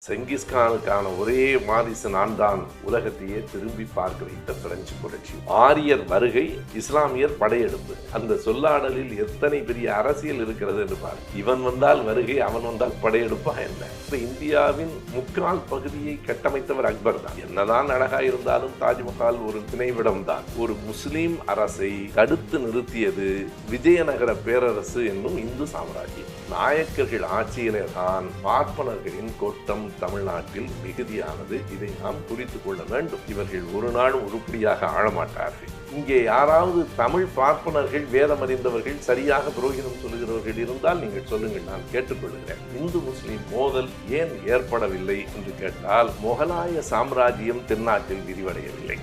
செங்கிஸ்கானுக்கான ஒரே வாரிசு நான் தான் உலகத்தையே திரும்பி பார்க்க வைத்த பிரெஞ்சு புரட்சி. ஆரியர் வருகை, இஸ்லாமியர் படையெடுப்பு. அந்த சொல்லாடலில் எத்தனை பெரிய அரசியல் இருக்கிறது என்று பார். இவன் வந்தால் வருகை, அவன் வந்தால் படையெடுப்பா என்ன? இப்ப இந்தியாவின் முக்கால் பகுதியை கட்டமைத்தவர் அக்பர் தான். என்னதான் அழகா இருந்தாலும் தாஜ்மஹால் ஒரு நினைவிடம் தான். ஒரு முஸ்லீம் அரசை தடுத்து நிறுத்தியது விஜயநகர பேரரசு என்னும் இந்து சாம்ராஜ்யம். நாயக்கர்கள் ஆட்சியிலே தான் பார்ப்பனர்களின் கொட்டம் தமிழ்நாட்டில் மிகுதியானது. இதை நாம் குறித்துக் கொள்ள வேண்டும். இவர்கள் ஒரு நாளும் உருப்படியாக ஆளமாட்டார்கள். இங்கே யாராவது தமிழ் பார்ப்பனர்கள், வேதம் அறிந்தவர்கள், சரியாக புரோகிதம் சொல்லுகிறவர்கள் இருந்தால் நீங்கள் சொல்லுங்கள், நான் கேட்டுக்கொள்கிறேன். இந்து முஸ்லிம் மோதல் ஏன் ஏற்படவில்லை என்று கேட்டால், முகலாய சாம்ராஜ்யம் தென்னாட்டில் விரிவடையவில்லை.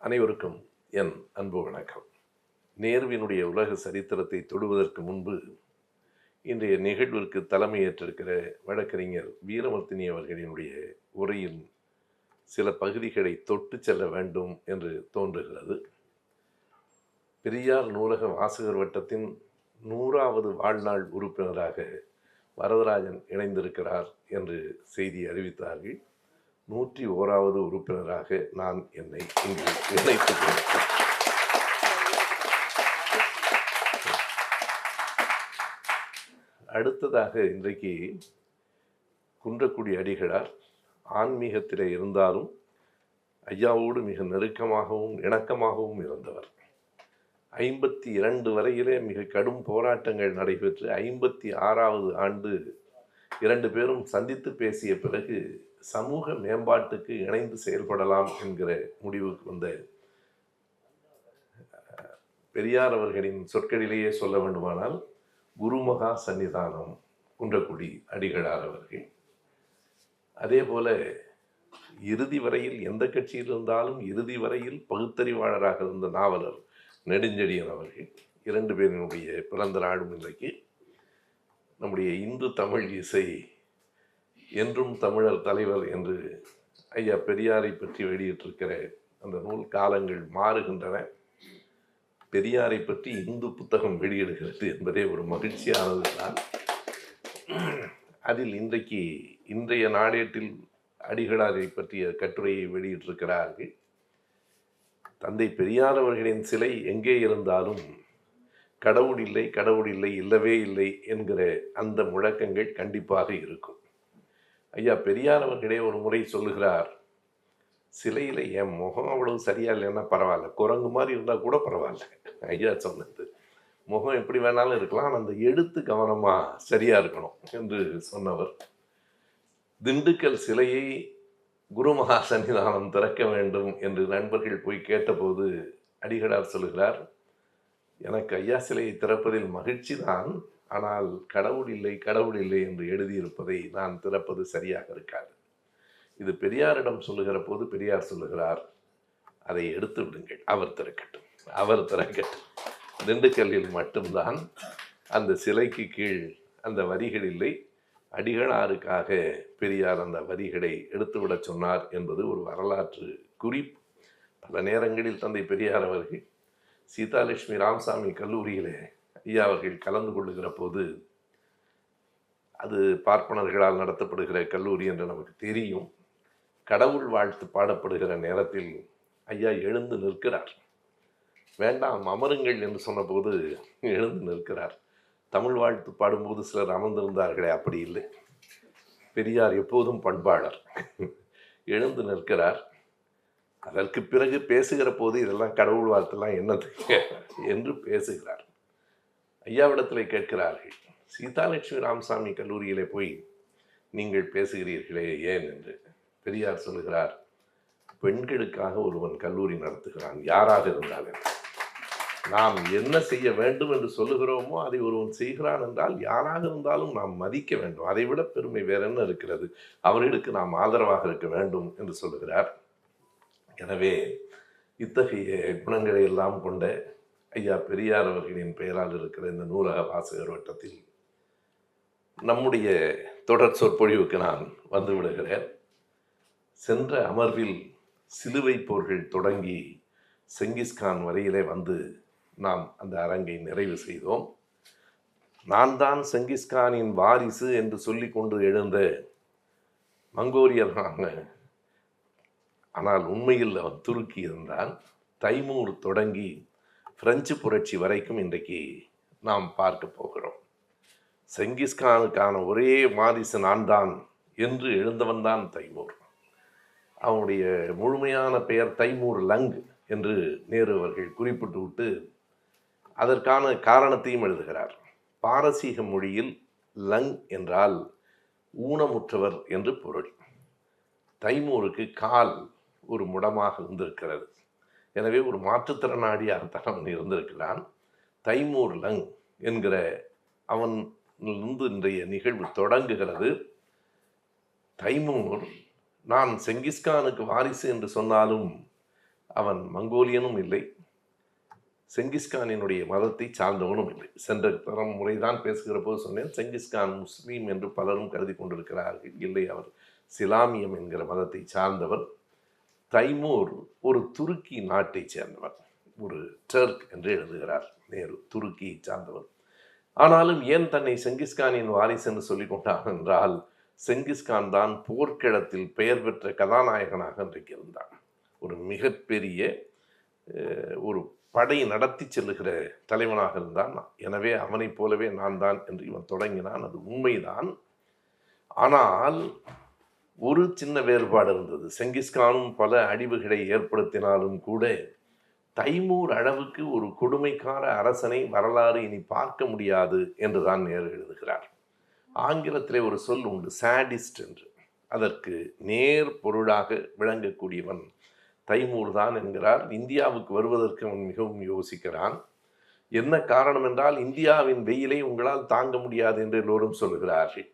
அனைவருக்கும் என் அன்பு வணக்கம். நேருவினுடைய உலக சரித்திரத்தை தொடுவதற்கு முன்பு இன்றைய நிகழ்விற்கு தலைமையேற்றிருக்கிற வழக்கறிஞர் வீரவர்த்தினி அவர்களினுடைய உரையின் சில பகுதிகளை தொட்டு செல்ல வேண்டும் என்று தோன்றுகிறது. பெரியார் நூலக வாசகர் வட்டத்தின் 100வது வாழ்நாள் உறுப்பினராக வரதராஜன் இணைந்திருக்கிறார் என்று செய்தி அறிவித்தார்கள். 101வது உறுப்பினராக நான் என்னை இங்கு இணைத்துக் கொண்டேன். அடுத்ததாக இன்றைக்கு குன்றக்குடி அடிகளார் ஆன்மீகத்திலே இருந்தாலும் ஐயாவோடு மிக நெருக்கமாகவும் இணக்கமாகவும் இருந்தவர். 52 வரையிலே மிக கடும் போராட்டங்கள் நடைபெற்று 56வது ஆண்டு 2 பேரும் சந்தித்து பேசிய பிறகு சமூக மேம்பாட்டுக்கு இணைந்து செயல்படலாம் என்கிற முடிவுக்கு வந்த பெரியார் அவர்களின் சொற்களிலேயே சொல்ல வேண்டுமானால் குருமகா சன்னிதானம் குன்றக்குடி அடிகளார் அவர்கள். அதே போல இறுதி வரையில் எந்த கட்சியில் இருந்தாலும் இறுதி வரையில் பகுத்தறிவாளராக இருந்த நாவலர் நெடுஞ்செழியன் அவர்கள். 2 பேரினுடைய பிறந்த நாளும் இன்றைக்கு. நம்முடைய இந்து தமிழ் இசை என்றும் தமிழர் தலைவர் என்று ஐயா பெரியாரை பற்றி வெளியிட்டிருக்கிற அந்த நூல் காலங்கள் மாறுகின்றன. பெரியாரை பற்றி இந்து புத்தகம் வெளியிடுகிறது என்பதே ஒரு மகிழ்ச்சியானது தான். அதில் இன்றைய நாளேட்டில் அடிகளாரை பற்றிய கட்டுரையை வெளியிட்டிருக்கிறார்கள். தந்தை பெரியார் அவர்களின் சிலை எங்கே இருந்தாலும் கடவுள் இல்லை, கடவுள் இல்லை, இல்லவே இல்லை என்கிற அந்த முழக்கங்கள் கண்டிப்பாக இருக்கும். ஐயா பெரியார் அவர்களே ஒரு முறை சொல்லுகிறார், சிலையில் என் முகம் அவ்வளவு சரியா இல்லைன்னா பரவாயில்ல, குரங்கு மாதிரி இருந்தால் கூட பரவாயில்ல. ஐயா சொன்னது, முகம் எப்படி வேணாலும் இருக்கலாம், அந்த எழுத்து கவனமாக சரியாக இருக்கணும் என்று சொன்னவர். திண்டுக்கல் சிலையை குருமகா சன்னிதானம் திறக்க வேண்டும் என்று நண்பர்கள் போய் கேட்டபோது அடிகளார் சொல்லுகிறார், எனக்கு ஐயா சிலையை திறப்பதில் மகிழ்ச்சி தான், ஆனால் கடவுள் இல்லை, கடவுள் இல்லை என்று எழுதியிருப்பதை நான் திறப்பது சரியாக இருக்காது. இது பெரியாரிடம் சொல்லுகிற போது பெரியார் சொல்லுகிறார், அதை எடுத்து விடுங்கள், அவர் திறக்கட்டும், அவர் திறக்கட்டும். திண்டுக்கல்லில் மட்டும்தான் அந்த சிலைக்கு கீழ் அந்த வரிகள் இல்லை. அடிகளாருக்காக பெரியார் அந்த வரிகளை எடுத்துவிட சொன்னார் என்பது ஒரு வரலாற்று குறிப்பு. பல நேரங்களில் தந்தை பெரியார் அவர்கள் சீதாலட்சுமி ராமசாமி கல்லூரியிலே ஐயா அவர்கள் கலந்து கொள்ளுகிற போது, அது பார்ப்பனர்களால் நடத்தப்படுகிற கல்லூரி என்று நமக்கு தெரியும், கடவுள் வாழ்த்து பாடப்படுகிற நேரத்தில் ஐயா எழுந்து நிற்கிறார். வேண்டாம் அமருங்கள் என்று சொன்னபோது எழுந்து நிற்கிறார். தமிழ் வாழ்த்து பாடும்போது சிலர் அமர்ந்திருந்தார்களே, அப்படி இல்லை. பெரியார் எப்போதும் பண்பாளர். எழுந்து நிற்கிறார். அதற்கு பிறகு பேசுகிற போது இதெல்லாம் கடவுள் வாழ்த்தெல்லாம் என்னது என்று பேசுகிறார். ஐயாவிடத்தில் கேட்கிறார்கள், சீதாலட்சுமி ராமசாமி கல்லூரியிலே போய் நீங்கள் பேசுகிறீர்களே ஏன் என்று. பெரியார் சொல்லுகிறார், பெண்களுக்காக ஒருவன் கல்லூரி நடத்துகிறான், யாராக இருந்தாலும் நாம் என்ன செய்ய வேண்டும் என்று சொல்லுகிறோமோ அதை ஒருவன் செய்கிறான் என்றால் யாராக இருந்தாலும் நாம் மதிக்க வேண்டும். அதை விட பெருமை வேற என்ன இருக்கிறது? அவர்களுக்கு நாம் ஆதரவாக இருக்க வேண்டும் என்று சொல்லுகிறார். எனவே இத்தகைய குணங்களை எல்லாம் கொண்ட ஐயா பெரியார் அவர்களின் பெயரால் இருக்கிற இந்த நூலக வாசகர் வட்டத்தில் நம்முடைய தொடர் சொற்பொழிவுக்கு நான் வந்து விடுகிறேன். சென்ற அமர்வில் சிலுவை போர்கள் தொடங்கி செங்கிஸ்கான் வரையிலே வந்து நாம் அந்த அரங்கை நிறைவு செய்தோம். நான் தான் செங்கிஸ்கானின் வாரிசு என்று சொல்லி கொண்டு எழுந்த மங்கோலியனாக, ஆனால் உண்மையில் அவன் துருக்கி இருந்தான். தைமூர் தொடங்கி பிரெஞ்சு புரட்சி வரைக்கும் இன்றைக்கு நாம் பார்க்க போகிறோம். செங்கிஸ்கானுக்கான ஒரே வாரிசு நான் தான் என்று எழுந்தவன் தான் தைமூர். அவனுடைய முழுமையான பெயர் தைமூர் லங் என்று நேரு அவர்கள் குறிப்பிட்டு விட்டு அதற்கான காரணத்தையும் எழுதுகிறார். பாரசீக மொழியில் லங் என்றால் ஊனமுற்றவர் என்று பொருள். தைமூருக்கு கால் ஒரு முடமாக இருந்திருக்கிறது. எனவே ஒரு மாற்றுத்திறனாளியாகத்தான் அவன் இருந்திருக்கிறான். தைமூர் லங் என்கிற அவனிலிருந்து இன்றைய நிகழ்வு தொடங்குகிறது. தைமூர் நான் செங்கிஸ்கானுக்கு வாரிசு என்று சொன்னாலும் அவன் மங்கோலியனும் இல்லை, செங்கிஸ்கானினுடைய மதத்தை சார்ந்தவனும் இல்லை. சென்ற தரம் முறைதான் பேசுகிற போது சொன்னேன், செங்கிஸ்கான் முஸ்லீம் என்று பலரும் கருதி கொண்டிருக்கிறார்கள். இல்லை, அவர் சிலாமியம் என்கிற மதத்தை சார்ந்தவர். தைமூர் ஒரு துருக்கி நாட்டை சேர்ந்தவர், ஒரு டர்க் என்று எழுதுகிறார் நேரு, துருக்கியை சார்ந்தவர். ஆனாலும் ஏன் தன்னை செங்கிஸ்கானின் வாரிசு என்று சொல்லிக் கொண்டான் என்றால், செங்கிஸ்கான் தான் போர்க்களத்தில் பெயர் பெற்ற கதாநாயகனாக இன்றைக்கு இருந்தான். ஒரு மிகப்பெரிய ஒரு படை நடத்தி செல்லுகிற தலைவனாக இருந்தான். எனவே அவனைப் போலவே நான் தான் என்று இவன் தொடங்கினான். அது உண்மைதான். ஆனால் ஒரு சின்ன வேறுபாடு இருந்தது. செங்கிஸ்கானும் பல அழிவுகளை ஏற்படுத்தினாலும் கூட தைமூர் அளவுக்கு ஒரு கொடுமைக்கார அரசனை வரலாறு இனி பார்க்க முடியாது என்றுதான் நேரு எழுதுகிறார். ஆங்கிலத்திலே ஒரு சொல் உண்டு, சாடிஸ்ட் என்று. அதற்கு நேர் பொருளாக விளங்கக்கூடியவன் தைமூர் தான் என்கிறார். இந்தியாவுக்கு வருவதற்கு அவன் மிகவும் யோசிக்கிறான். என்ன காரணம் என்றால், இந்தியாவின் வெயிலை உங்களால் தாங்க முடியாது என்று எல்லோரும் சொல்கிறார்கள்.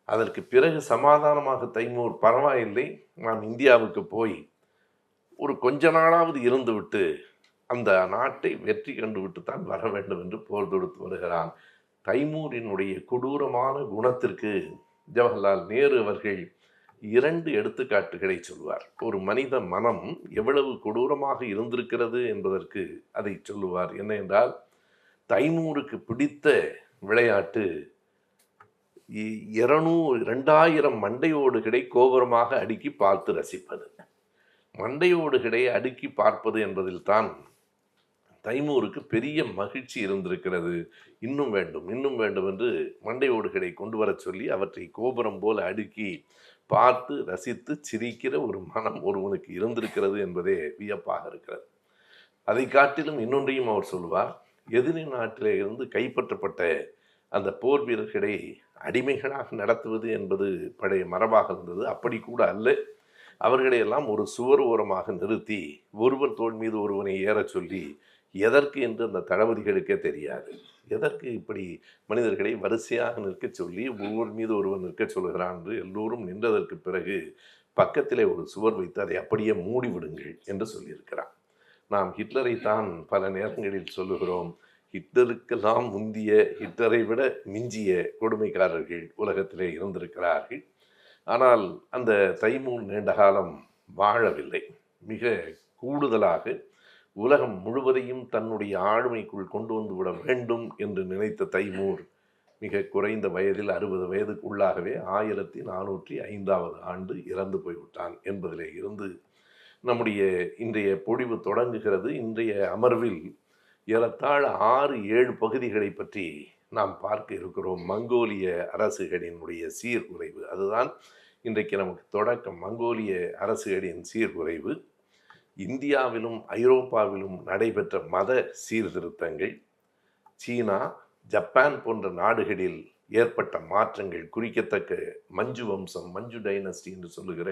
அதற்கு பிறகு சமாதானமாக தைமூர், பரவாயில்லை, நான் இந்தியாவுக்கு போய் ஒரு கொஞ்ச நாளாவது இருந்துவிட்டு அந்த நாட்டை வெற்றி கண்டுவிட்டு தான் வர வேண்டும் என்று போர் தொடுத்து வருகிறான். தைமூரினுடைய கொடூரமான குணத்திற்கு ஜவஹர்லால் நேரு அவர்கள் 2 எடுத்துக்காட்டுகளை சொல்வார். ஒரு மனித மனம் எவ்வளவு கொடூரமாக இருந்திருக்கிறது என்பதற்கு அதை சொல்லுவார். என்ன என்றால், தைமூருக்கு பிடித்த விளையாட்டு 2000 மண்டையோடுகளை கோபுரமாக அடுக்கி பார்த்து ரசிப்பது. மண்டையோடுகளை அடுக்கி பார்ப்பது என்பதில் தான் தைமூருக்கு பெரிய மகிழ்ச்சி இருந்திருக்கிறது. இன்னும் வேண்டும், இன்னும் வேண்டும் என்று மண்டையோடுகளை கொண்டு வர சொல்லி அவற்றை கோபுரம் போல அடுக்கி பார்த்து ரசித்து சிரிக்கிற ஒரு மனம் ஒருவனுக்கு இருந்திருக்கிறது என்பதே வியப்பாக இருக்கிறது. அதை காட்டிலும் இன்னொன்றையும் அவர் சொல்லுவார். எதிரி நாட்டிலே இருந்து கைப்பற்றப்பட்ட அந்த போர் வீரர்களை அடிமைகளாக நடத்துவது என்பது பழைய மரபாக இருந்தது. அப்படி கூட அல்ல, அவர்களை எல்லாம் ஒரு சுவர் ஓரமாக நிறுத்தி ஒருவர் தோள் மீது ஒருவனை ஏற சொல்லி, எதற்கு என்று அந்த தளபதிகளுக்கே தெரியாது, எதற்கு இப்படி மனிதர்களை வரிசையாக நிற்க சொல்லி ஒருவர் மீது ஒருவர் நிற்க சொல்கிறான் என்று எல்லோரும் நின்றதற்கு பிறகு பக்கத்திலே ஒரு சுவர் வைத்து அதை அப்படியே மூடிவிடுங்கள் என்று சொல்லியிருக்கிறான். நாம் ஹிட்லரை தான் பல நேரங்களில் சொல்லுகிறோம், ஹிட்லருக்கெல்லாம் முந்திய, ஹிட்லரை விட மிஞ்சிய கொடுமைக்காரர்கள் உலகத்திலே இருந்திருக்கிறார்கள். ஆனால் அந்த தைமூர் நீண்ட காலம் வாழவில்லை. மிக கூடுதலாக உலகம் முழுவதையும் தன்னுடைய ஆளுமைக்குள் கொண்டு வந்து விட வேண்டும் என்று நினைத்த தைமூர் மிக குறைந்த வயதில் 60 வயதுக்கு உள்ளாகவே 1405 ஆண்டு இறந்து போய்விட்டான் என்பதிலே இருந்து நம்முடைய இன்றைய பொழிவு தொடங்குகிறது. இன்றைய அமர்வில் ஏறத்தாழ 6-7 பகுதிகளை பற்றி நாம் பார்க்க இருக்கிறோம். மங்கோலிய அரசுகளினுடைய சீர்குலைவு, அதுதான் இன்றைக்கு நமக்கு தொடக்கம். மங்கோலிய அரசுகளின் சீர்குலைவு, இந்தியாவிலும் ஐரோப்பாவிலும் நடைபெற்ற மத சீர்திருத்தங்கள், சீனா, ஜப்பான் போன்ற நாடுகளில் ஏற்பட்ட மாற்றங்கள், குறிக்கத்தக்க மஞ்சு வம்சம், மஞ்சு டைனஸ்டி என்று சொல்லுகிற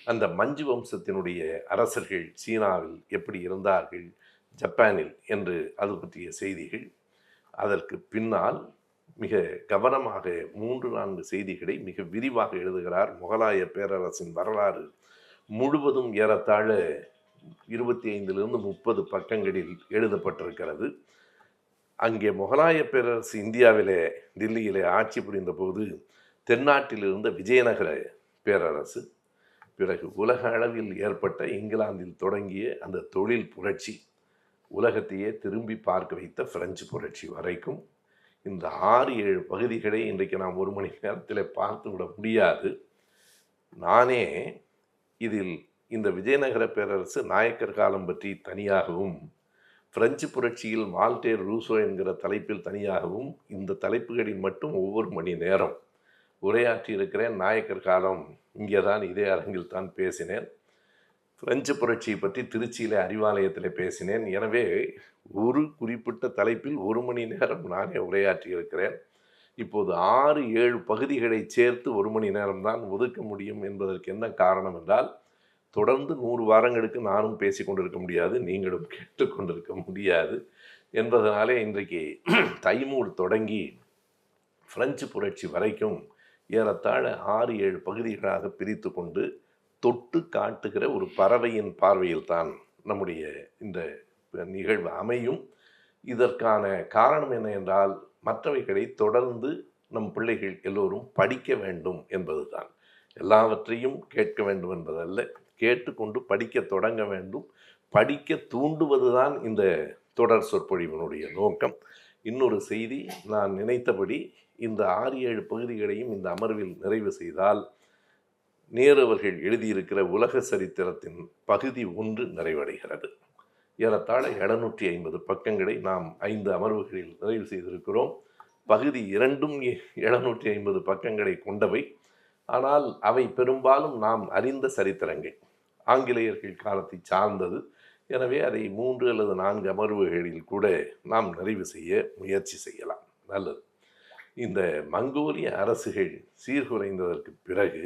அந்த மஞ்சு வம்சத்தினுடைய அரசர்கள் சீனாவில் எப்படி இருந்தார்கள், ஜப்பானில் என்று அது பற்றிய செய்திகள். அதற்கு பின்னால் மிக கவனமாக 3-4 செய்திகளை மிக விரிவாக எழுதுகிறார். முகலாய பேரரசின் வரலாறு முழுவதும் ஏறத்தாழ 25-30 பக்கங்களில் எழுதப்பட்டிருக்கிறது. அங்கே முகலாய பேரரசு இந்தியாவிலே, தில்லியிலே ஆட்சி புரிந்த போது தென்னாட்டில் இருந்த விஜயநகர பேரரசு, பிறகு உலக அளவில் ஏற்பட்ட இங்கிலாந்தில் தொடங்கிய அந்த தொழில் புரட்சி, உலகத்தையே திரும்பி பார்க்க வைத்த பிரெஞ்சு புரட்சி வரைக்கும் இந்த 6-7 பகுதிகளை இன்றைக்கு நாம் 1 மணி நேரத்தில் பார்த்து விட முடியாது. நானே இதில் இந்த விஜயநகர பேரரசு நாயக்கர் காலம் பற்றி தனியாகவும், பிரெஞ்சு புரட்சியில் வால்டேர் ரூசோ என்கிற தலைப்பில் தனியாகவும், இந்த தலைப்புகளில் மட்டும் ஒவ்வொரு மணி நேரம் உரையாற்றி இருக்கிறேன். நாயக்கர் காலம் இங்கே தான், இதே அரங்கில் தான் பேசினேன். பிரெஞ்சு புரட்சியை பற்றி திருச்சியில் அறிவாலயத்தில் பேசினேன். எனவே ஒரு குறிப்பிட்ட தலைப்பில் 1 மணி நேரம் நானே உரையாற்றி இருக்கிறேன். இப்போது 6-7 பகுதிகளை சேர்த்து 1 மணி நேரம்தான் ஒதுக்க முடியும் என்பதற்கு என்ன காரணம் என்றால், தொடர்ந்து 100 வாரங்களுக்கு நானும் பேசி கொண்டிருக்க முடியாது, நீங்களும் கேட்டுக்கொண்டிருக்க முடியாது என்பதனாலே இன்றைக்கு தைமூர் தொடங்கி பிரெஞ்சு புரட்சி வரைக்கும் ஏறத்தாழ 6-7 பகுதிகளாக பிரித்து கொண்டு தொட்டு காட்டுகிற ஒரு பறவையின் பார்வையில் தான் நம்முடைய இந்த நிகழ்வு அமையும். இதற்கான காரணம் என்ன என்றால், மற்றவைகளை தொடர்ந்து நம் பிள்ளைகள் எல்லோரும் படிக்க வேண்டும் என்பதுதான். எல்லாவற்றையும் கேட்க வேண்டும் என்பதல்ல, கேட்டுக்கொண்டு படிக்க தொடங்க வேண்டும். படிக்க தூண்டுவதுதான் இந்த தொடர் சொற்பொழிவினுடைய நோக்கம். இன்னொரு செய்தி, நான் நினைத்தபடி இந்த 6-7 பகுதிகளையும் இந்த அமர்வில் நிறைவு செய்தால், நேரு அவர்கள் எழுதியிருக்கிற உலக சரித்திரத்தின் பகுதி 1 நிறைவடைகிறது. ஏறத்தாழ 750 பக்கங்களை நாம் 5 அமர்வுகளில் நிறைவு செய்திருக்கிறோம். பகுதி 2ம் 750 பக்கங்களை கொண்டவை. ஆனால் அவை பெரும்பாலும் நாம் அறிந்த சரித்திரங்கள், ஆங்கிலேயர்கள் காலத்தை சார்ந்தது. எனவே அதை 3 அல்லது 4 அமர்வுகளில் கூட நாம் நிறைவு செய்ய முயற்சி செய்யலாம். நல்லது. இந்த மங்கோலிய அரசுகள் சீர்குலைந்ததற்கு பிறகு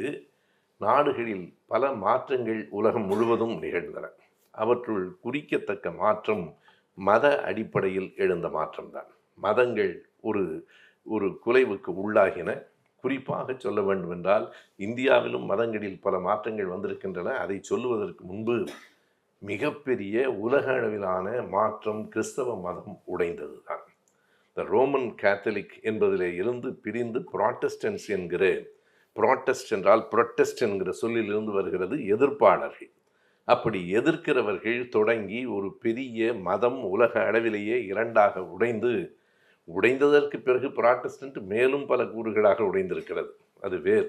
நாடுகளில் பல மாற்றங்கள் உலகம் முழுவதும் நிகழ்ந்தன. அவற்றுள் குறிக்கத்தக்க மாற்றம் மத அடிப்படையில் எழுந்த மாற்றம்தான். மதங்கள் ஒரு குலைவுக்கு உள்ளாகின. குறிப்பாக சொல்ல வேண்டுமென்றால், இந்தியாவிலும் மதங்களில் பல மாற்றங்கள் வந்திருக்கின்றன. அதை சொல்லுவதற்கு முன்பு மிகப்பெரிய உலக அளவிலான மாற்றம் கிறிஸ்தவ மதம் உடைந்தது தான். த ரோமன் கேத்தலிக் என்பதிலே இருந்து பிரிந்து புராட்டஸ்டன்ஸ் என்கிற, புராட்டஸ்ட் என்றால் புரொட்டஸ்ட் என்கிற சொல்லிலிருந்து வருகிறது, எதிர்ப்பாளர்கள். அப்படி எதிர்க்கிறவர்கள் தொடங்கி ஒரு பெரிய மதம் உலக அளவிலேயே 2ஆக உடைந்ததற்கு பிறகு புராட்டஸ்டன்ட் மேலும் பல கூறுகளாக உடைந்திருக்கிறது. அது வேறு.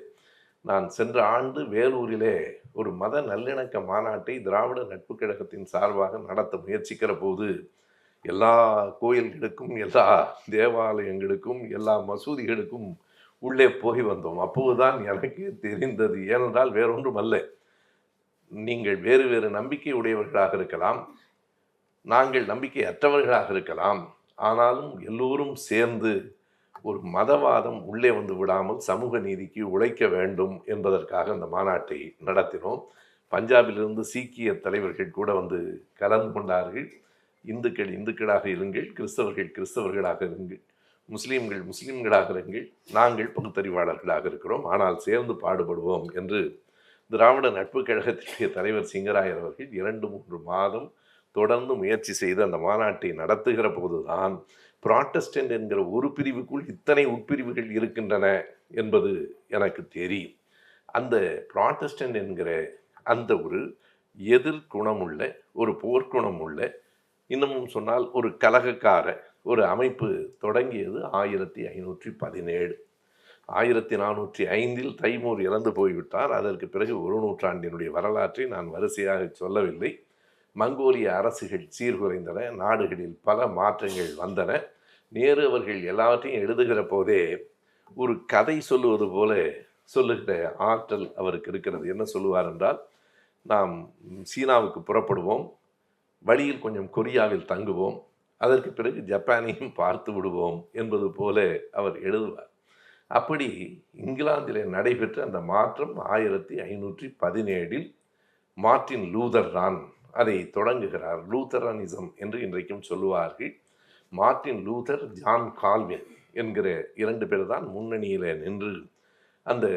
நான் சென்ற ஆண்டு வேலூரிலே ஒரு மத நல்லிணக்க மாநாட்டை திராவிட நட்பு கழகத்தின் சார்பாக நடத்த முயற்சிக்கிற போது, எல்லா கோயில்களுக்கும், எல்லா தேவாலயங்களுக்கும், எல்லா மசூதிகளுக்கும் உள்ளே போய் வந்தோம். அப்போதுதான் எனக்கு தெரிந்தது. ஏனென்றால் வேறொன்றும் அல்ல, நீங்கள் வேறு வேறு நம்பிக்கை உடையவர்களாக இருக்கலாம், நாங்கள் நம்பிக்கை அற்றவர்களாக இருக்கலாம். ஆனாலும் எல்லோரும் சேர்ந்து ஒரு மதவாதம் உள்ளே வந்து விடாமல் சமூக நீதிக்கு உழைக்க வேண்டும் என்பதற்காக அந்த மாநாட்டை நடத்தினோம். பஞ்சாபிலிருந்து சீக்கிய தலைவர்கள் கூட வந்து கலந்து கொண்டார்கள். இந்துக்கள் இந்துக்களாக இருங்கள், கிறிஸ்தவர்கள் கிறிஸ்தவர்களாக இருங்கள், முஸ்லீம்கள் முஸ்லீம்களாக இருங்கள், நாங்கள் பகுத்தறிவாளர்களாக இருக்கிறோம், ஆனால் சேர்ந்து பாடுபடுவோம் என்று திராவிட நட்பு கழகத்தினுடைய தலைவர் சிங்கராயர் அவர்கள் 2-3 மாதம் தொடர்ந்து முயற்சி செய்து அந்த மாநாட்டை நடத்துகிற போதுதான் புராட்டஸ்டன்ட் என்கிற ஒரு பிரிவுக்குள் இத்தனை உட்பிரிவுகள் இருக்கின்றன என்பது எனக்கு தெரியும். அந்த புராட்டஸ்டன்ட் என்கிற அந்த ஒரு எதிர்குணமுள்ள, ஒரு போர்க்குணமுள்ள, இன்னமும் சொன்னால் ஒரு கலகக்கார ஒரு அமைப்பு தொடங்கியது 1517. 1405 தைமூர் இறந்து போய்விட்டார். அதற்கு பிறகு ஒரு நூற்றாண்டினுடைய வரலாற்றை நான் வரிசையாக சொல்லவில்லை. மங்கோலிய அரசுகள் சீர்குலைந்தன, நாடுகளில் பல மாற்றங்கள் வந்தன. நேரு அவர்கள் எல்லாவற்றையும் எழுதுகிற போதே ஒரு கதை சொல்லுவது போல சொல்லுகிற ஆற்றல் அவருக்கு இருக்கிறது. என்ன சொல்லுவார் என்றால், நாம் சீனாவுக்கு புறப்படுவோம், வழியில் கொஞ்சம் கொரியாவில் தங்குவோம், அதற்கு பிறகு ஜப்பானையும் பார்த்து விடுவோம் என்பது போல அவர் எழுதுவார். அப்படி இங்கிலாந்திலே நடைபெற்ற அந்த மாற்றம் 1517 மார்ட்டின் லூதர் தான் அதை தொடங்குகிறார். லூத்தரனிசம் என்று இன்றைக்கும் சொல்லுவார்கள். மார்ட்டின் லூதர், ஜான் கால்வின் என்கிற 2 பேர் தான் முன்னணியில் நின்று அந்த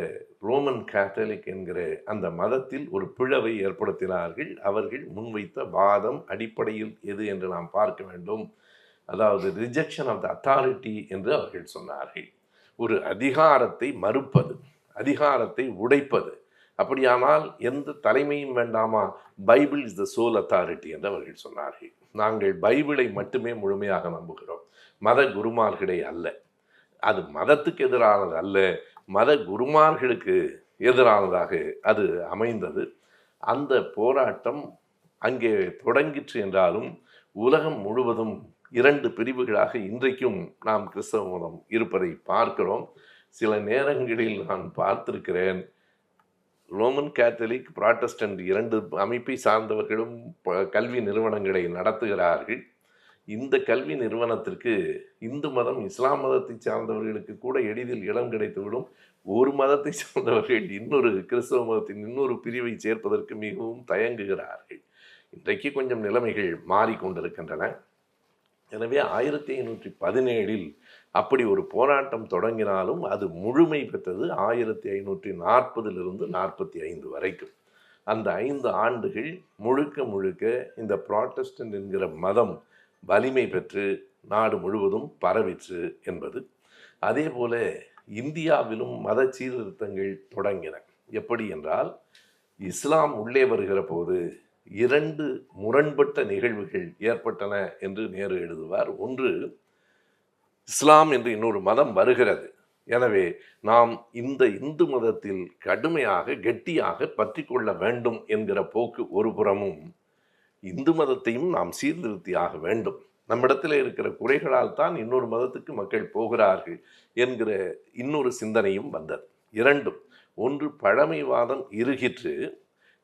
ரோமன் கேத்தலிக் என்கிற அந்த மதத்தில் ஒரு பிளவை ஏற்படுத்தினார்கள். அவர்கள் முன்வைத்த வாதம் அடிப்படையில் எது என்று நாம் பார்க்க வேண்டும். அதாவது ரிஜெக்ஷன் ஆஃப் த அத்தாரிட்டி என்று அவர்கள் சொன்னார்கள். ஒரு அதிகாரத்தை மறுப்பது, அதிகாரத்தை உடைப்பது. அப்படியானால் எந்த தலைமையும் வேண்டாமா? Bible is the sole authority என்று அவர்கள் சொன்னார்கள். நாங்கள் பைபிளை மட்டுமே முழுமையாக நம்புகிறோம், மத குருமார்களை அல்ல. அது மதத்துக்கு எதிரானது அல்ல, மத குருமார்களுக்கு எதிரானதாக அது அமைந்தது. அந்த போராட்டம் அங்கே தொடங்கிற்று என்றாலும் உலகம் முழுவதும் 2 பிரிவுகளாக இன்றைக்கும் நாம் கிறிஸ்தவ மதம் இருப்பதை பார்க்கிறோம். சில நேரங்களில் நான் பார்த்திருக்கிறேன், ரோமன் கேத்தலிக், புராட்டஸ்டன்ட் 2 அமைப்பை சார்ந்தவர்களும் கல்வி நிறுவனங்களை நடத்துகிறார்கள். இந்த கல்வி நிறுவனத்திற்கு இந்து மதம், இஸ்லாம் மதத்தை சார்ந்தவர்களுக்கு கூட எளிதில் இடம் கிடைத்துவிடும். ஒரு மதத்தை சார்ந்தவர்கள் இன்னொரு கிறிஸ்தவ மதத்தின் இன்னொரு பிரிவை சேர்ப்பதற்கு மிகவும் தயங்குகிறார்கள். இன்றைக்கு கொஞ்சம் நிலைமைகள் மாறிக்கொண்டிருக்கின்றன. எனவே 1517 அப்படி ஒரு போராட்டம் தொடங்கினாலும் அது முழுமை பெற்றது 1540 45 வரைக்கும். அந்த 5 ஆண்டுகள் முழுக்க முழுக்க இந்த புராட்டஸ்டன்ட் என்கிற மதம் வலிமை பெற்று நாடு முழுவதும் பரவிற்று என்பது. அதே போல இந்தியாவிலும் மத சீர்திருத்தங்கள் தொடங்கின. எப்படி என்றால், இஸ்லாம் உள்ளே வருகிற போது 2 முரண்பட்ட நிகழ்வுகள் ஏற்பட்டன என்று நேரு எழுதுவார். ஒன்று, இஸ்லாம் என்று இன்னொரு மதம் வருகிறது, எனவே நாம் இந்த இந்து மதத்தில் கடுமையாக கெட்டியாக பற்றி கொள்ள வேண்டும் என்கிற போக்கு ஒரு புறமும், இந்து மதத்தையும் நாம் சீர்திருத்தியாக வேண்டும், நம்மிடத்தில் இருக்கிற குறைகளால் தான் இன்னொரு மதத்துக்கு மக்கள் போகிறார்கள் என்கிற இன்னொரு சிந்தனையும் வந்தது. இரண்டும், ஒன்று பழமைவாதம் இறுகிற்று,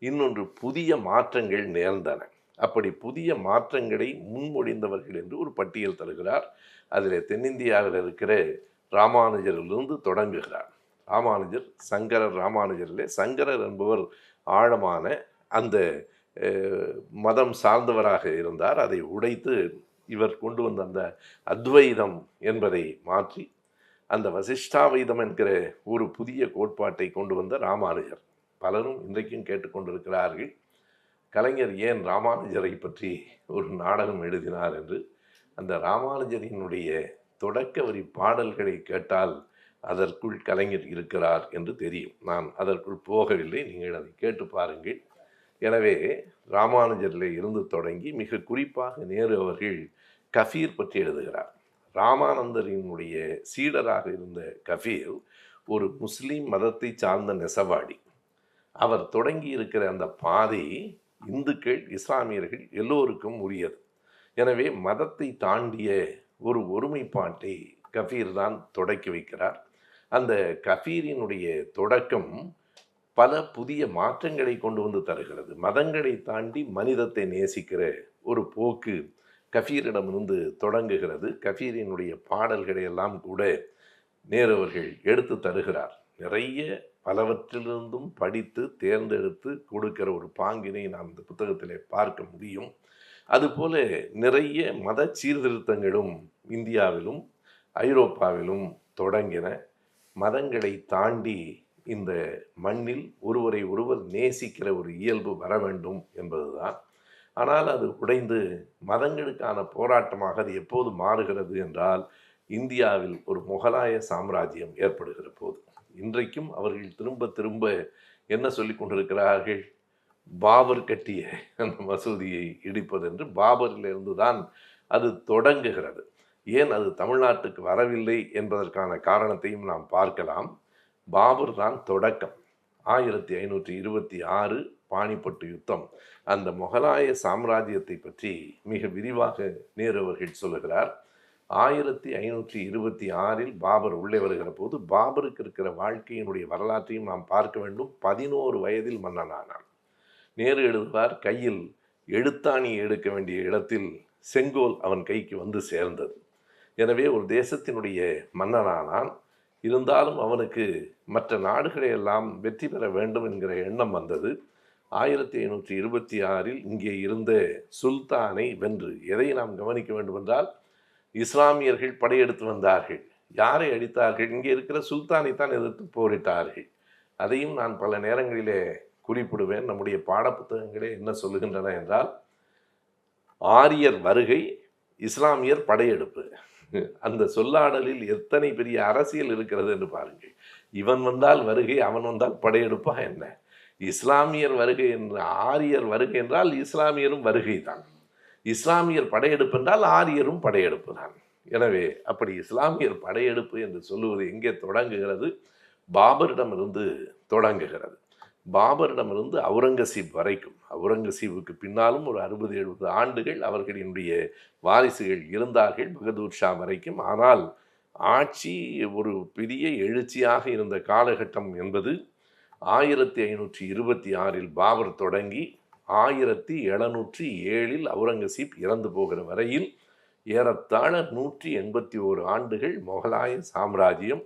இன்னொன்று புதிய மாற்றங்கள் நேர்ந்தன. அப்படி புதிய மாற்றங்களை முன்மொழிந்தவர்கள் என்று ஒரு பட்டியல் தருகிறார். அதில் தென்னிந்தியாவில் இருக்கிற ராமானுஜரிலிருந்து தொடங்குகிறார். ராமானுஜர், சங்கரர், ராமானுஜரிலே சங்கரர் என்பவர் ஆழமான அந்த மதம் சார்ந்தவராக இருந்தார். அதை உடைத்து இவர் கொண்டு வந்த அந்த அத்வைதம் என்பதை மாற்றி அந்த வசிஷ்டாவைதம் என்கிற ஒரு புதிய கோட்பாட்டை கொண்டு வந்த ராமானுஜர். பலரும் இன்றைக்கும் கேட்டுக்கொண்டிருக்கிறார்கள், கலைஞர் ஏன் ராமானுஜரை பற்றி ஒரு நாடகம் எழுதினார் என்று. அந்த ராமானுஜரினுடைய தொடக்க வரி பாடல்களை கேட்டால் அதற்குள் கலைஞர் இருக்கிறார் என்று தெரியும். நான் அதற்குள் போகவில்லை, நீங்கள் அதை கேட்டு பாருங்கள். எனவே ராமானுஜரில் இருந்து தொடங்கி மிக குறிப்பாக நேரு அவர்கள் கஃபீர் பற்றி எழுதுகிறார். ராமானந்தரினுடைய சீடராக இருந்த கஃபீர் ஒரு முஸ்லீம் மதத்தை சார்ந்த நெசவாடி. அவர் தொடங்கி இருக்கிற அந்த பாதை இந்துக்கள், இஸ்லாமியர்கள் எல்லோருக்கும் உரியது. எனவே மதத்தை தாண்டிய ஒரு ஒருமைப்பாட்டை கஃபீர் தான் தொடக்கி வைக்கிறார். அந்த கஃபீரினுடைய தொடக்கம் பல புதிய மாற்றங்களை கொண்டு வந்து தருகிறது. மதங்களை தாண்டி மனிதத்தை நேசிக்கிற ஒரு போக்கு கஃபீரிடமிருந்து தொடங்குகிறது. கஃபீரினுடைய பாடல்களை எல்லாம் கூட நேரு அவர்கள் எடுத்து தருகிறார். நிறைய பலவற்றிலிருந்தும் படித்து தேர்ந்தெடுத்து கொடுக்கிற ஒரு பாங்கினை நாம் இந்த புத்தகத்திலே பார்க்க முடியும். அதுபோல நிறைய மத சீர்திருத்தங்களும் இந்தியாவிலும் ஐரோப்பாவிலும் தொடங்கின. மதங்களை தாண்டி இந்த மண்ணில் ஒருவரை ஒருவர் நேசிக்கிற ஒரு இயல்பு வர வேண்டும் என்பதுதான். ஆனால் அது உடைந்து மதங்களுக்கான போராட்டமாக அது எப்போது மாறுகிறது என்றால், இந்தியாவில் ஒரு முகலாய சாம்ராஜ்யம் ஏற்படுகிற போது. இன்றைக்கும் அவர்கள் திரும்ப திரும்ப என்ன சொல்லி கொண்டிருக்கிறார்கள்? பாபர் கட்டிய அந்த மசூதியை இடிப்பதென்று. பாபரிலிருந்து தான் அது தொடங்குகிறது. ஏன் அது தமிழ்நாட்டுக்கு வரவில்லை என்பதற்கான காரணத்தையும் நாம் பார்க்கலாம். பாபர் தான் தொடக்கம். 1526 பானிப்பட்டு யுத்தம். அந்த முகலாய சாம்ராஜ்யத்தை பற்றி மிக விரிவாக நேரு அவர்கள் சொல்லுகிறார். 1526 பாபர் உள்ளே வருகிற போது பாபருக்கு இருக்கிற வாழ்க்கையினுடைய வரலாற்றையும் நாம் பார்க்க வேண்டும். 11 வயதில் மன்னனானான். நேரு எழுதுவார், கையில் எழுத்தாணி எடுக்க வேண்டிய இடத்தில் செங்கோல் அவன் கைக்கு வந்து சேர்ந்தது. எனவே ஒரு தேசத்தினுடைய மன்னனானான். இருந்தாலும் அவனுக்கு மற்ற நாடுகளை எல்லாம் வெற்றி பெற வேண்டும் என்கிற எண்ணம் வந்தது. 1526 இங்கே இருந்த சுல்தானை வென்று, எதை நாம் கவனிக்க வேண்டும் என்றால், இஸ்லாமியர்கள் படையெடுத்து வந்தார்கள். யாரை அடித்தார்கள்? இங்கே இருக்கிற சுல்தானை தான் எதிர்த்து போரிட்டார்கள். அதையும் நான் பல நேரங்களிலே குறிப்பிடுவேன். நம்முடைய பாடப்புத்தகங்களே என்ன சொல்லுகின்றன என்றால், ஆரியர் வருகை, இஸ்லாமியர் படையெடுப்பு. அந்த சொல்லாடலில் எத்தனை பெரிய அரசியல் இருக்கிறது என்று பாருங்கள். இவன் வந்தால் வருகை, அவன் வந்தால் படையெடுப்பா என்ன? இஸ்லாமியர் வருகை என்ற, ஆரியர் வருகை என்றால் இஸ்லாமியரும் வருகை தான். இஸ்லாமியர் படையெடுப்பு என்றால் ஆரியரும் படையெடுப்பு தான். எனவே அப்படி இஸ்லாமியர் படையெடுப்பு என்று சொல்லுவது எங்கே தொடங்குகிறது? பாபரிடமிருந்து தொடங்குகிறது. பாபரிடமிருந்து அவுரங்கசீப் வரைக்கும், அவுரங்கசீபுக்கு பின்னாலும் ஒரு 60-70 ஆண்டுகள் அவர்களினுடைய வாரிசுகள் இருந்தார்கள், பகதூர் ஷா வரைக்கும். ஆனால் ஆட்சி ஒரு பெரிய எழுச்சியாக இருந்த காலகட்டம் என்பது 1526 பாபர் தொடங்கி 1707 அவுரங்கசீப் இறந்து போகிற வரையில் ஏறத்தாழ 181 ஆண்டுகள் முகலாய சாம்ராஜ்யம்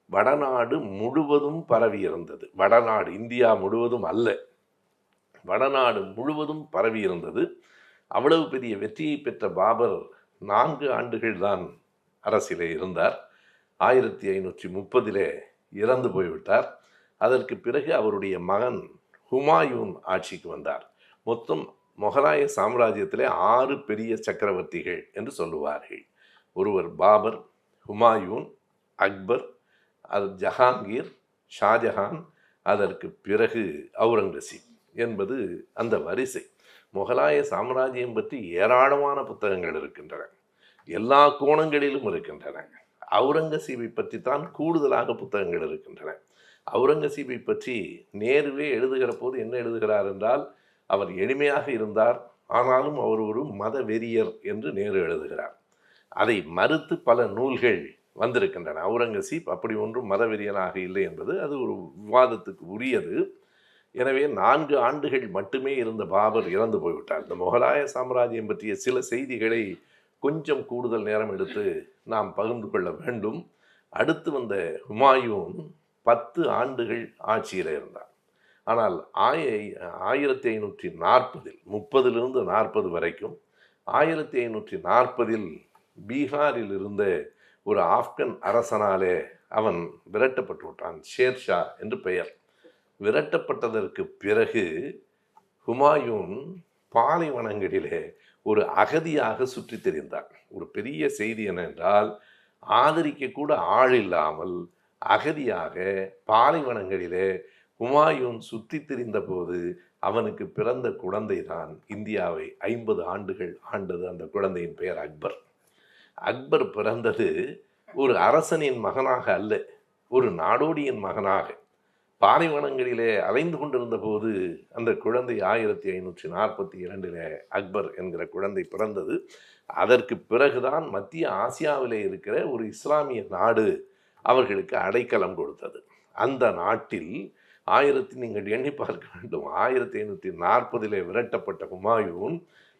வடநாடு முழுவதும் பரவி இருந்தது. வடநாடு இந்தியா முழுவதும் அல்ல, வடநாடு முழுவதும் பரவி இருந்தது. அவ்வளவு பெரிய வெற்றியை பெற்ற பாபர் 4 ஆண்டுகள் தான் அரசிலே இருந்தார். 1530 இறந்து போய்விட்டார். அதற்கு பிறகு அவருடைய மகன் ஹுமாயூன் ஆட்சிக்கு வந்தார். மொத்தம் முகலாய சாம்ராஜ்யத்திலே 6 பெரிய சக்கரவர்த்திகள் என்று சொல்லுவார்கள். ஒருவர் பாபர், ஹுமாயூன், அக்பர், அது ஜஹாங்கீர், ஷாஜஹான், அதற்கு பிறகு அவுரங்கசீப் என்பது அந்த வரிசை. முகலாய சாம்ராஜ்யம் பற்றி ஏராளமான புத்தகங்கள் இருக்கின்றன, எல்லா கோணங்களிலும் இருக்கின்றன. அவுரங்கசீபை பற்றி தான் கூடுதலாக புத்தகங்கள் இருக்கின்றன. அவுரங்கசீபை பற்றி நேருவே எழுதுகிற போது என்ன எழுதுகிறார் என்றால், அவர் எளிமையாக இருந்தார், ஆனாலும் அவர் ஒரு மத வெறியர் என்று நேரு எழுதுகிறார். அதை மறுத்து பல நூல்கள் வந்திருக்கின்றன. அவுரங்கசீப் அப்படி ஒன்றும் மதவெறியனாக இல்லை என்பது அது ஒரு விவாதத்துக்கு உரியது. எனவே 4 ஆண்டுகள் மட்டுமே இருந்த பாபர் இறந்து போய்விட்டார். இந்த முகலாய சாம்ராஜ்யம் பற்றிய சில செய்திகளை கொஞ்சம் கூடுதல் நேரம் எடுத்து நாம் பகிர்ந்து கொள்ள வேண்டும். அடுத்து வந்த ஹுமாயூன் 10 ஆண்டுகள் ஆட்சியில் இருந்தார். ஆனால் 1540 30லிருந்து 40 வரைக்கும் 1540 பீகாரில் இருந்த ஒரு ஆப்கன் அரசனாலே அவன் விரட்டப்பட்டு விட்டான். ஷேர்ஷா என்று பெயர். விரட்டப்பட்டதற்கு பிறகு ஹுமாயூன் பாலைவனங்களிலே ஒரு அகதியாக சுற்றி திரிந்தார். ஒரு பெரிய செய்தி என்னென்றால், ஆதரிக்க கூட ஆள் இல்லாமல் அகதியாக பாலைவனங்களிலே ஹுமாயூன் சுற்றி திரிந்த போது அவனுக்கு பிறந்த குழந்தை தான் இந்தியாவை 50 ஆண்டுகள் ஆண்டது. அந்த குழந்தையின் பெயர் அக்பர். அக்பர் பிறந்தது ஒரு அரசனின் மகனாக அல்ல, ஒரு நாடோடியின் மகனாக. பாலைவனங்களிலே அலைந்து கொண்டிருந்த போது அந்த குழந்தை 1542 அக்பர் என்கிற குழந்தை பிறந்தது. அதற்கு பிறகுதான் மத்திய ஆசியாவிலே இருக்கிற ஒரு இஸ்லாமிய நாடு அவர்களுக்கு அடைக்கலம் கொடுத்தது. அந்த நாட்டில் நீங்கள் எண்ணி பார்க்க வேண்டும், 1540 விரட்டப்பட்ட ஹுமாயூன்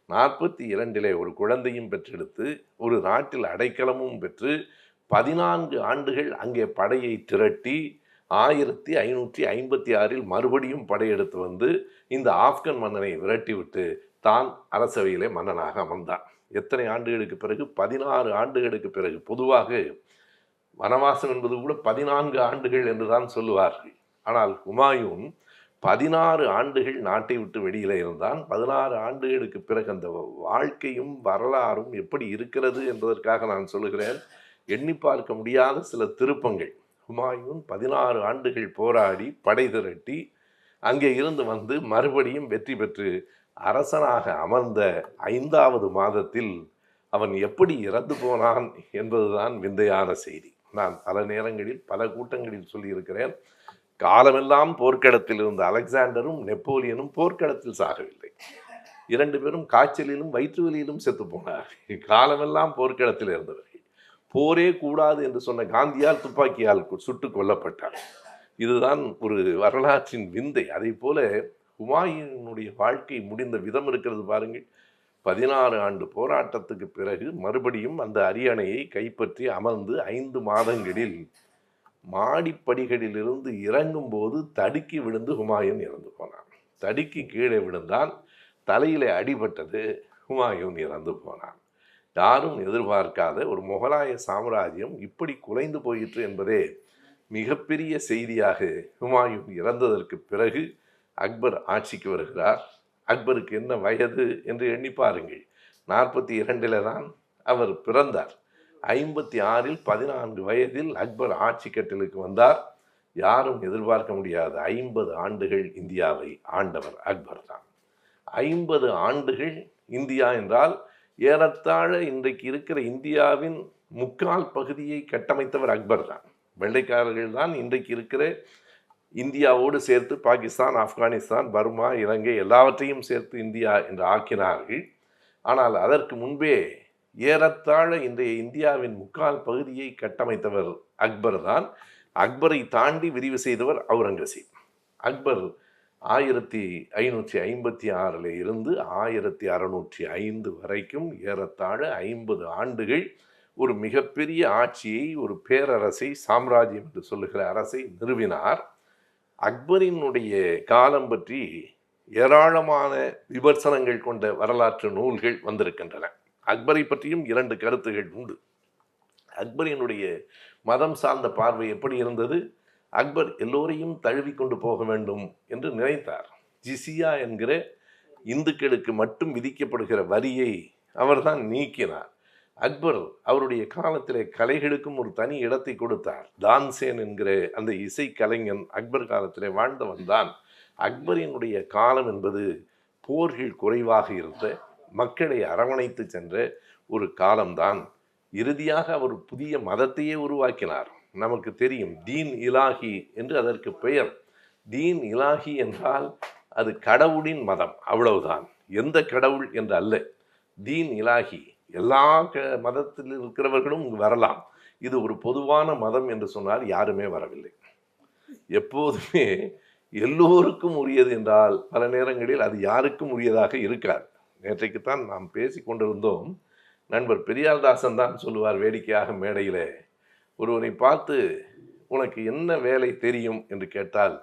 42 ஒரு குழந்தையும் பெற்றெடுத்து ஒரு நாட்டில் அடைக்கலமும் பெற்று 14 ஆண்டுகள் அங்கே படையை திரட்டி 1556 மறுபடியும் படையெடுத்து வந்து இந்த ஆப்கன் மன்னனை விரட்டிவிட்டு தான் அரசவையிலே மன்னனாக அமர்ந்தான். எத்தனை ஆண்டுகளுக்கு பிறகு? 16 ஆண்டுகளுக்கு பிறகு. பொதுவாக வனவாசம் என்பது கூட 14 ஆண்டுகள் என்று தான் சொல்லுவார்கள். ஆனால் ஹுமாயூன் 16 ஆண்டுகள் நாட்டை விட்டு வெளியில இருந்தான். 16 ஆண்டுகளுக்கு பிறகு அந்த வாழ்க்கையும் வரலாறும் எப்படி இருக்கிறது என்பதற்காக நான் சொல்லுகிறேன். எண்ணி பார்க்க முடியாத சில திருப்பங்கள். ஹுமாயூன் 16 ஆண்டுகள் போராடி படை திரட்டி அங்கே இருந்து வந்து மறுபடியும் வெற்றி பெற்று அரசனாக அமர்ந்த 5வது மாதத்தில் அவன் எப்படி இறந்து போனான் என்பதுதான் விந்தையான செய்தி. நான் பல நேரங்களில் பல கூட்டங்களில் சொல்லியிருக்கிறேன். காலமெல்லாம் போர்க்களத்தில் இருந்த அலெக்சாண்டரும் நெப்போலியனும் போர்க்களத்தில் சாகவில்லை. 2 பேரும் காய்ச்சலிலும் வயிற்று வலியிலும் செத்து போனார். காலமெல்லாம் போர்க்களத்தில் இருந்தவர்கள். போரே கூடாது என்று சொன்ன காந்தியால் துப்பாக்கியால் சுட்டு கொல்லப்பட்டார். இதுதான் ஒரு வரலாற்றின் விந்தை. அதே போல ஹுமாயூனுடைய வாழ்க்கை முடிந்த விதம் இருக்கிறது பாருங்கள். 16 ஆண்டு போராட்டத்துக்கு பிறகு மறுபடியும் அந்த அரியணையை கைப்பற்றி அமர்ந்து 5 மாதங்களில் மாடிப்படிகளிலிருந்து இறங்கும் போது தடுக்கி விழுந்து ஹுமாயூன் இறந்து போனான். தடுக்கி கீழே விழுந்தான், தலையிலே அடிபட்டது, ஹுமாயூன் இறந்து போனான். யாரும் எதிர்பார்க்காத ஒரு முகலாய சாம்ராஜ்யம் இப்படி குலைந்து போயிற்று என்பதே மிகப்பெரிய செய்தியாக. ஹுமாயூன் இறந்ததற்கு பிறகு அக்பர் ஆட்சிக்கு வருகிறார். அக்பருக்கு என்ன வயது என்று எண்ணி பாருங்கள். 42 தான் அவர் பிறந்தார். 56 14 வயதில் அக்பர் ஆட்சி கட்டிலுக்கு வந்தார். யாரும் எதிர்பார்க்க முடியாது. 50 ஆண்டுகள் இந்தியாவை ஆண்டவர் அக்பர் தான். 50 ஆண்டுகள் இந்தியா என்றால் ஏறத்தாழ இன்றைக்கு இருக்கிற இந்தியாவின் முக்கால் பகுதியை கட்டமைத்தவர் அக்பர் தான். வெள்ளைக்காரர்கள் தான் இன்றைக்கு இருக்கிற இந்தியாவோடு சேர்த்து பாகிஸ்தான், ஆப்கானிஸ்தான், பர்மா, இலங்கை எல்லாவற்றையும் சேர்த்து இந்தியா என்று ஆக்கினார்கள். ஆனால் அதற்கு முன்பே ஏறத்தாழ இன்றைய இந்தியாவின் முக்கால் பகுதியை கட்டமைத்தவர் அக்பர் தான். அக்பரை தாண்டி விரிவு செய்தவர் அவுரங்கசீப். அக்பர் 1556 இருந்து 1605 வரைக்கும் ஏறத்தாழ 50 ஆண்டுகள் ஒரு மிகப்பெரிய ஆட்சியை, ஒரு பேரரசை, சாம்ராஜ்யம் என்று சொல்லுகிற அரசை நிறுவினார். அக்பரினுடைய காலம் பற்றி ஏராளமான விமர்சனங்கள் கொண்ட வரலாற்று நூல்கள் வந்திருக்கின்றன. அக்பரை பற்றியும் 2 கருத்துகள் உண்டு. அக்பரினுடைய மதம் சார்ந்த பார்வை எப்படி இருந்தது? அக்பர் எல்லோரையும் தழுவி கொண்டு போக வேண்டும் என்று நினைத்தார். ஜிசியா என்கிற இந்துக்களுக்கு மட்டும் விதிக்கப்படுகிற வரியை அவர்தான் நீக்கினார். அக்பர் அவருடைய காலத்திலே கலைகளுக்கும் ஒரு தனி இடத்தை கொடுத்தார். தான்சேன் என்கிற அந்த இசை கலைஞன் அக்பர் காலத்திலே வாழ்ந்தவன் தான். அக்பரினுடைய காலம் என்பது போர்கள் குறைவாக இருந்த, மக்களை அரவணைத்து சென்ற ஒரு காலம்தான். இறுதியாக அவர் புதிய மதத்தையே உருவாக்கினார். நமக்கு தெரியும், தீன் இலாஹி என்று அதற்கு பெயர். தீன் இலாஹி என்றால் அது கடவுளின் மதம், அவ்வளவுதான். எந்த கடவுள் என்று அல்ல, தீன் இலாஹி. எல்லா மதத்தில் இருக்கிறவர்களும் வரலாம். இது ஒரு பொதுவான மதம் என்று சொன்னால் யாருமே வரவில்லை. எப்போதுமே எல்லோருக்கும் உரியது என்றால் பல நேரங்களில் அது யாருக்கும் உரியதாக இருக்காது. நேற்றைக்குத்தான் நாம் பேசி கொண்டிருந்தோம். நண்பர் பெரியார்தாசன் தான் சொல்லுவார் வேடிக்கையாக மேடையில், ஒருவனை பார்த்து உனக்கு என்ன வேலை தெரியும் என்று கேட்டால்,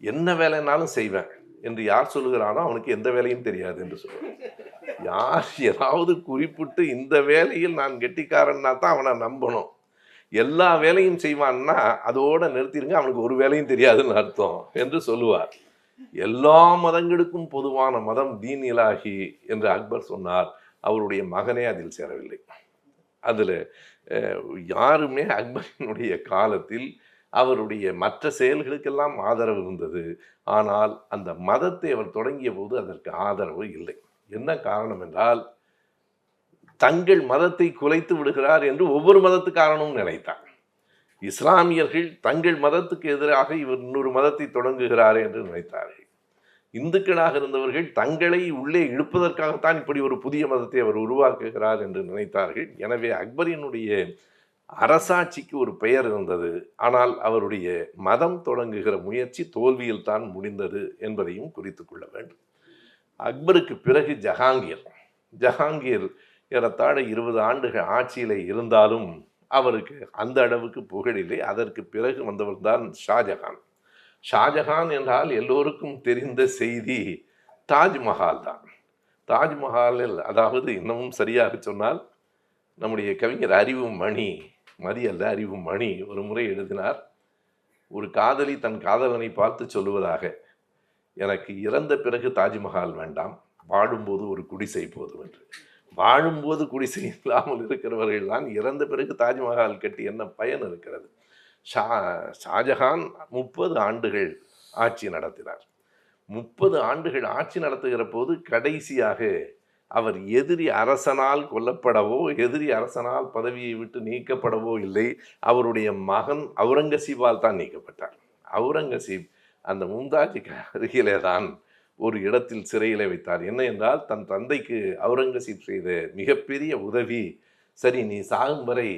என்ன வேலைனாலும் செய்வேன் என்று யார் சொல்லுகிறானோ அவனுக்கு எந்த வேலையும் தெரியாது என்று சொல்லுவார். யார் ஏதாவது குறிப்பிட்டு இந்த வேலையில் நான் கெட்டிக்காரன்னா தான் அவனை நம்பணும். எல்லா வேலையும் செய்வான்னா அதோட நிறுத்திடுங்க, அவனுக்கு ஒரு வேலையும் தெரியாதுன்னு அர்த்தம் என்று சொல்லுவார். எல்லா மதங்களுக்கும் பொதுவான மதம் தீன் இலாஹி என்று அக்பர் சொன்னார். அவருடைய மகனே அதில் சேரவில்லை. அதில் யாருமே அக்பரினுடைய காலத்தில் அவருடைய மற்ற செயல்களுக்கெல்லாம் ஆதரவு இருந்தது. ஆனால் அந்த மதத்தை அவர் தொடங்கிய போது அதற்கு ஆதரவு இல்லை. என்ன காரணம் என்றால், தங்கள் மதத்தை குலைத்து விடுகிறார் என்று ஒவ்வொரு மதத்துக்காரனும் நினைத்தார். இஸ்லாமியர்கள் தங்கள் மதத்துக்கு எதிராக இவர் இன்னொரு மதத்தை தொடங்குகிறார் என்று நினைத்தார்கள். இந்துக்களாக இருந்தவர்கள் தங்களை உள்ளே இழுப்பதற்காகத்தான் இப்படி ஒரு புதிய மதத்தை அவர் உருவாக்குகிறார் என்று நினைத்தார்கள். எனவே அக்பரினுடைய அரசாட்சிக்கு ஒரு பெயர் இருந்தது. ஆனால் அவருடைய மதம் தொடங்குகிற முயற்சி தோல்வியில் தான் முடிந்தது என்பதையும் குறித்து கொள்ள வேண்டும். அக்பருக்கு பிறகு ஜஹாங்கீர் ஏறத்தாழ 20 ஆண்டுகள் ஆட்சியில் இருந்தாலும் அவருக்கு அந்த அளவுக்கு புகழில்லை. அதற்கு பிறகு வந்தவர் தான் ஷாஜஹான். ஷாஜஹான் என்றால் எல்லோருக்கும் தெரிந்த செய்தி தாஜ்மஹால் தான். தாஜ்மஹாலில், அதாவது இன்னமும் சரியாக சொன்னால், நம்முடைய கவிஞர் அறிவு மணி ஒரு முறை எழுதினார், ஒரு காதலி தன் காதலனை பார்த்து சொல்லுவதாக, எனக்கு இறந்த பிறகு தாஜ்மஹால் வேண்டாம், வாழும்போது ஒரு குடிசை போதும் என்று. வாழும்போது குடிசை இல்லாமல் இருக்கிறவர்கள் தான் இறந்த பிறகு தாஜ்மஹால் கட்டி என்ன பயன் இருக்கிறது? ஷாஜஹான் 30 ஆண்டுகள் ஆட்சி நடத்தினார். 30 ஆண்டுகள் ஆட்சி நடத்துகிற போது கடைசியாக அவர் எதிரி அரசனால் கொல்லப்படவோ, எதிரி அரசனால் பதவியை விட்டு நீக்கப்படவோ இல்லை. அவருடைய மகன் அவுரங்கசீபால் தான் நீக்கப்பட்டார். அவுரங்கசீப் அந்த மும்தாஜுக்கு அருகிலே தான் ஒரு இடத்தில் சிறையில் வைத்தார். என்ன என்றால், தன் தந்தைக்கு அவுரங்கசீப் செய்த மிகப்பெரிய உதவி, சரி நீ சாகும் வரை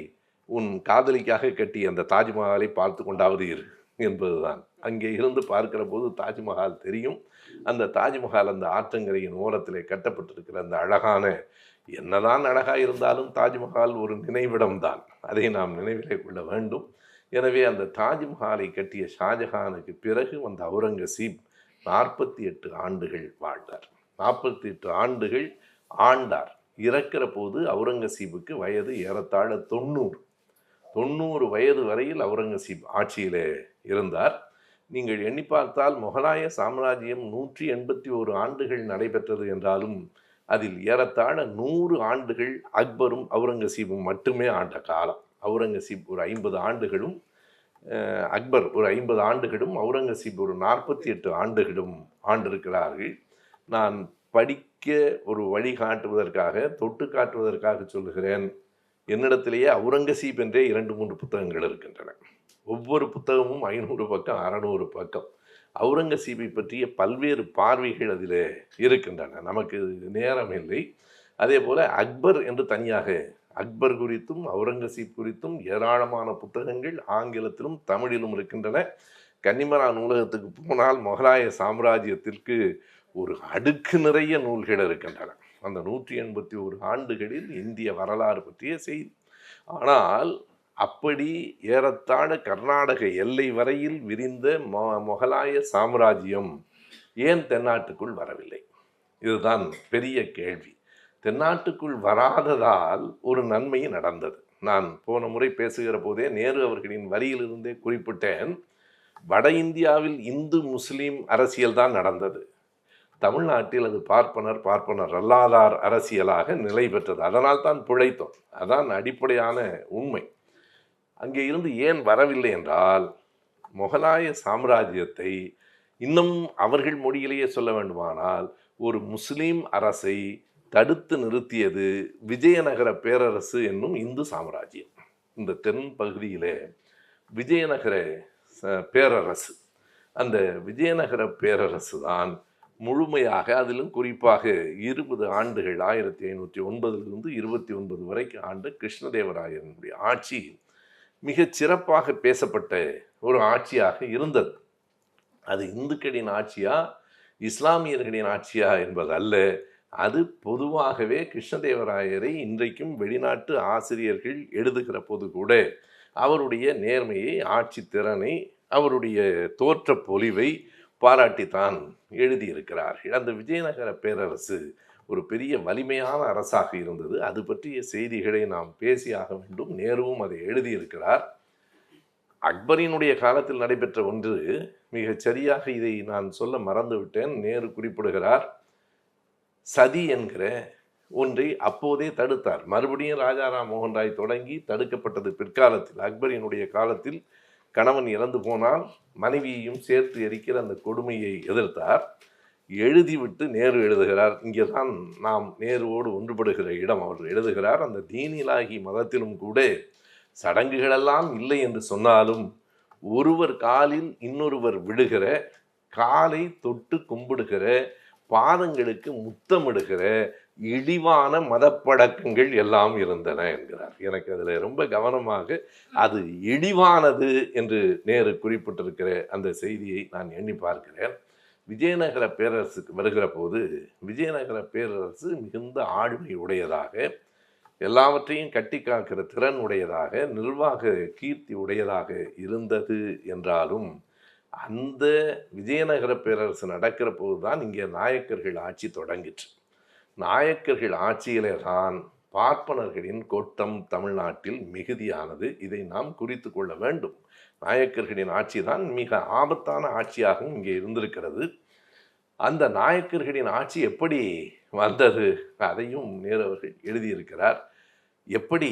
உன் காதலிக்காக கட்டி அந்த தாஜ்மஹாலை பார்த்து கொண்டாவது இரு என்பதுதான். அங்கே இருந்து பார்க்கிற போது தாஜ்மஹால் தெரியும். அந்த தாஜ்மஹால் அந்த ஆற்றங்கரையின் ஓரத்திலே கட்டப்பட்டிருக்கிற அந்த அழகான, என்னதான் அழகாக இருந்தாலும் தாஜ்மஹால் ஒரு நினைவிடம் தான், அதை நாம் நினைவிலே கொள்ள வேண்டும். எனவே அந்த தாஜ்மஹாலை கட்டிய ஷாஜஹானுக்கு பிறகு வந்த அவுரங்கசீப் 48 ஆண்டுகள் வாழ்ந்தார். 48 ஆண்டுகள் ஆண்டார். இறக்கிற போது அவுரங்கசீபுக்கு வயது ஏறத்தாழ 90 வயது வரையில் அவுரங்கசீப் ஆட்சியிலே இருந்தார். நீங்கள் எண்ணி பார்த்தால் முகலாய சாம்ராஜ்யம் 181 ஆண்டுகள் நடைபெற்றது என்றாலும் அதில் ஏறத்தாழ 100 ஆண்டுகள் அக்பரும் அவுரங்கசீபும் மட்டுமே ஆண்ட காலம். அவுரங்கசீப் ஒரு 50 ஆண்டுகளும், அக்பர் ஒரு 50 ஆண்டுகளும், அவுரங்கசீப் ஒரு 48 ஆண்டுகளும் ஆண்டிருக்கிறார்கள். நான் படிக்க ஒரு வழி காட்டுவதற்காக, தொட்டு காட்டுவதற்காக சொல்லுகிறேன். என்னிடத்திலேயே அவுரங்கசீப் என்றே 2-3 புத்தகங்கள் இருக்கின்றன. ஒவ்வொரு புத்தகமும் 500 பக்கம் 600 பக்கம். அவுரங்கசீப்பை பற்றிய பல்வேறு பார்வைகள் அதில் இருக்கின்றன. நமக்கு நேரம் இல்லை. அதே போல அக்பர் என்று தனியாக அக்பர் குறித்தும் அவுரங்கசீப் குறித்தும் ஏராளமான புத்தகங்கள் ஆங்கிலத்திலும் தமிழிலும் இருக்கின்றன. கன்னிமரா நூலகத்துக்கு போனால் முகலாய சாம்ராஜ்யத்திற்கு ஒரு அடுக்கு நிறைய நூல்கள் இருக்கின்றன. அந்த 181 ஆண்டுகளில் இந்திய வரலாறு பற்றிய செய்தி. ஆனால் அப்படி ஏறத்தாழ கர்நாடக எல்லை வரையில் விரிந்த முகலாய சாம்ராஜ்யம் ஏன் தென்னாட்டுக்குள் வரவில்லை? இதுதான் பெரிய கேள்வி. தென்னாட்டுக்குள் வராததால் ஒரு நன்மை நடந்தது. நான் போன முறை பேசுகிற போதே நேரு அவர்களின் வரியிலிருந்தே குறிப்பிட்டேன். வட இந்தியாவில் இந்து முஸ்லீம் அரசியல் தான் நடந்தது. தமிழ்நாட்டில் அது பார்ப்பனர் அல்லாதார் அரசியலாக நிலை பெற்றது. அதனால் தான் பிழைத்தோம். அதான் அடிப்படையான உண்மை. அங்கே இருந்து ஏன் வரவில்லை என்றால், முகலாய சாம்ராஜ்யத்தை இன்னும் அவர்கள் மொழியிலேயே சொல்ல வேண்டுமானால் ஒரு முஸ்லீம் அரசை தடுத்து நிறுத்தியது விஜயநகர பேரரசு என்னும் இந்து சாம்ராஜ்யம். இந்த தென் பகுதியிலே விஜயநகர பேரரசு, அந்த விஜயநகர பேரரசு தான் முழுமையாக, அதிலும் குறிப்பாக 20 ஆண்டுகள் 1509 29 வரைக்கும் ஆண்டு கிருஷ்ணதேவராயனுடைய ஆட்சி மிகச் சிறப்பாக பேசப்பட்ட ஒரு ஆட்சியாக இருந்தது. அது இந்துக்களின் ஆட்சியா இஸ்லாமியர்களின் ஆட்சியா என்பது அல்ல. அது பொதுவாகவே கிருஷ்ணதேவராயரை இன்றைக்கும் வெளிநாட்டு ஆசிரியர்கள் எழுதுகிற போது கூட அவருடைய நேர்மையை, ஆட்சி திறனை, அவருடைய தோற்ற பொலிவை பாராட்டித்தான் எழுதியிருக்கிறார்கள். அந்த விஜயநகர பேரரசு ஒரு பெரிய வலிமையான அரசாக இருந்தது. அது பற்றிய செய்திகளை நாம் பேசியாக வேண்டும். நேருவும் அதை எழுதியிருக்கிறார். அக்பரினுடைய காலத்தில் நடைபெற்ற ஒன்று மிகச் சரியாக, இதை நான் சொல்ல மறந்துவிட்டேன். நேரு குறிப்பிடுகிறார், சதி என்கிற ஒன்றை அப்போதே தடுத்தார். மறுபடியும் ராஜாராம் மோகன் ராய் தொடங்கி தடுக்கப்பட்டது பிற்காலத்தில். அக்பரினுடைய காலத்தில் கணவன் இறந்து போனால் மனைவியையும் சேர்த்து எரிக்கிற அந்த கொடுமையை எதிர்த்தார். எழுதிவிட்டு நேரு எழுதுகிறார். இங்கே தான் நாம் நேருவோடு ஒன்றுபடுகிற இடம். அவர் எழுதுகிறார், அந்த தீனிலாகி மதத்திலும் கூட சடங்குகளெல்லாம் இல்லை என்று சொன்னாலும் ஒருவர் காலில் இன்னொருவர் விடுகிற, காலை தொட்டு கும்பிடுகிற, பாதங்களுக்கு முத்தமிடுகிற இழிவான மதப்பழக்கங்கள் எல்லாம் இருந்தன என்கிறார். எனக்கு அதில் ரொம்ப கவனமாக அது இழிவானது என்று நேரு குறிப்பிட்டிருக்கிற அந்த செய்தியை நான் எண்ணி பார்க்கிறேன். விஜயநகர பேரரசுக்கு வருகிற போது விஜயநகர பேரரசு மிகுந்த ஆளுமை உடையதாக, எல்லாவற்றையும் கட்டி காக்கிற திறன் உடையதாக, நிர்வாக கீர்த்தி உடையதாக இருந்தது என்றாலும் அந்த விஜயநகர பேரரசு நடக்கிற போது தான் இங்கே நாயக்கர்கள் ஆட்சி தொடங்கிற்று. நாயக்கர்கள் ஆட்சியிலே தான் பார்ப்பனர்களின் கொட்டம் தமிழ்நாட்டில் மிகுதியானது. இதை நாம் குறித்து கொள்ள வேண்டும். நாயக்கர்களின் ஆட்சி தான் மிக ஆபத்தான ஆட்சியாகவும் இங்கே இருந்திருக்கிறது. அந்த நாயக்கர்களின் ஆட்சி எப்படி வந்தது அதையும் நேரு அவர்கள் எழுதியிருக்கிறார். எப்படி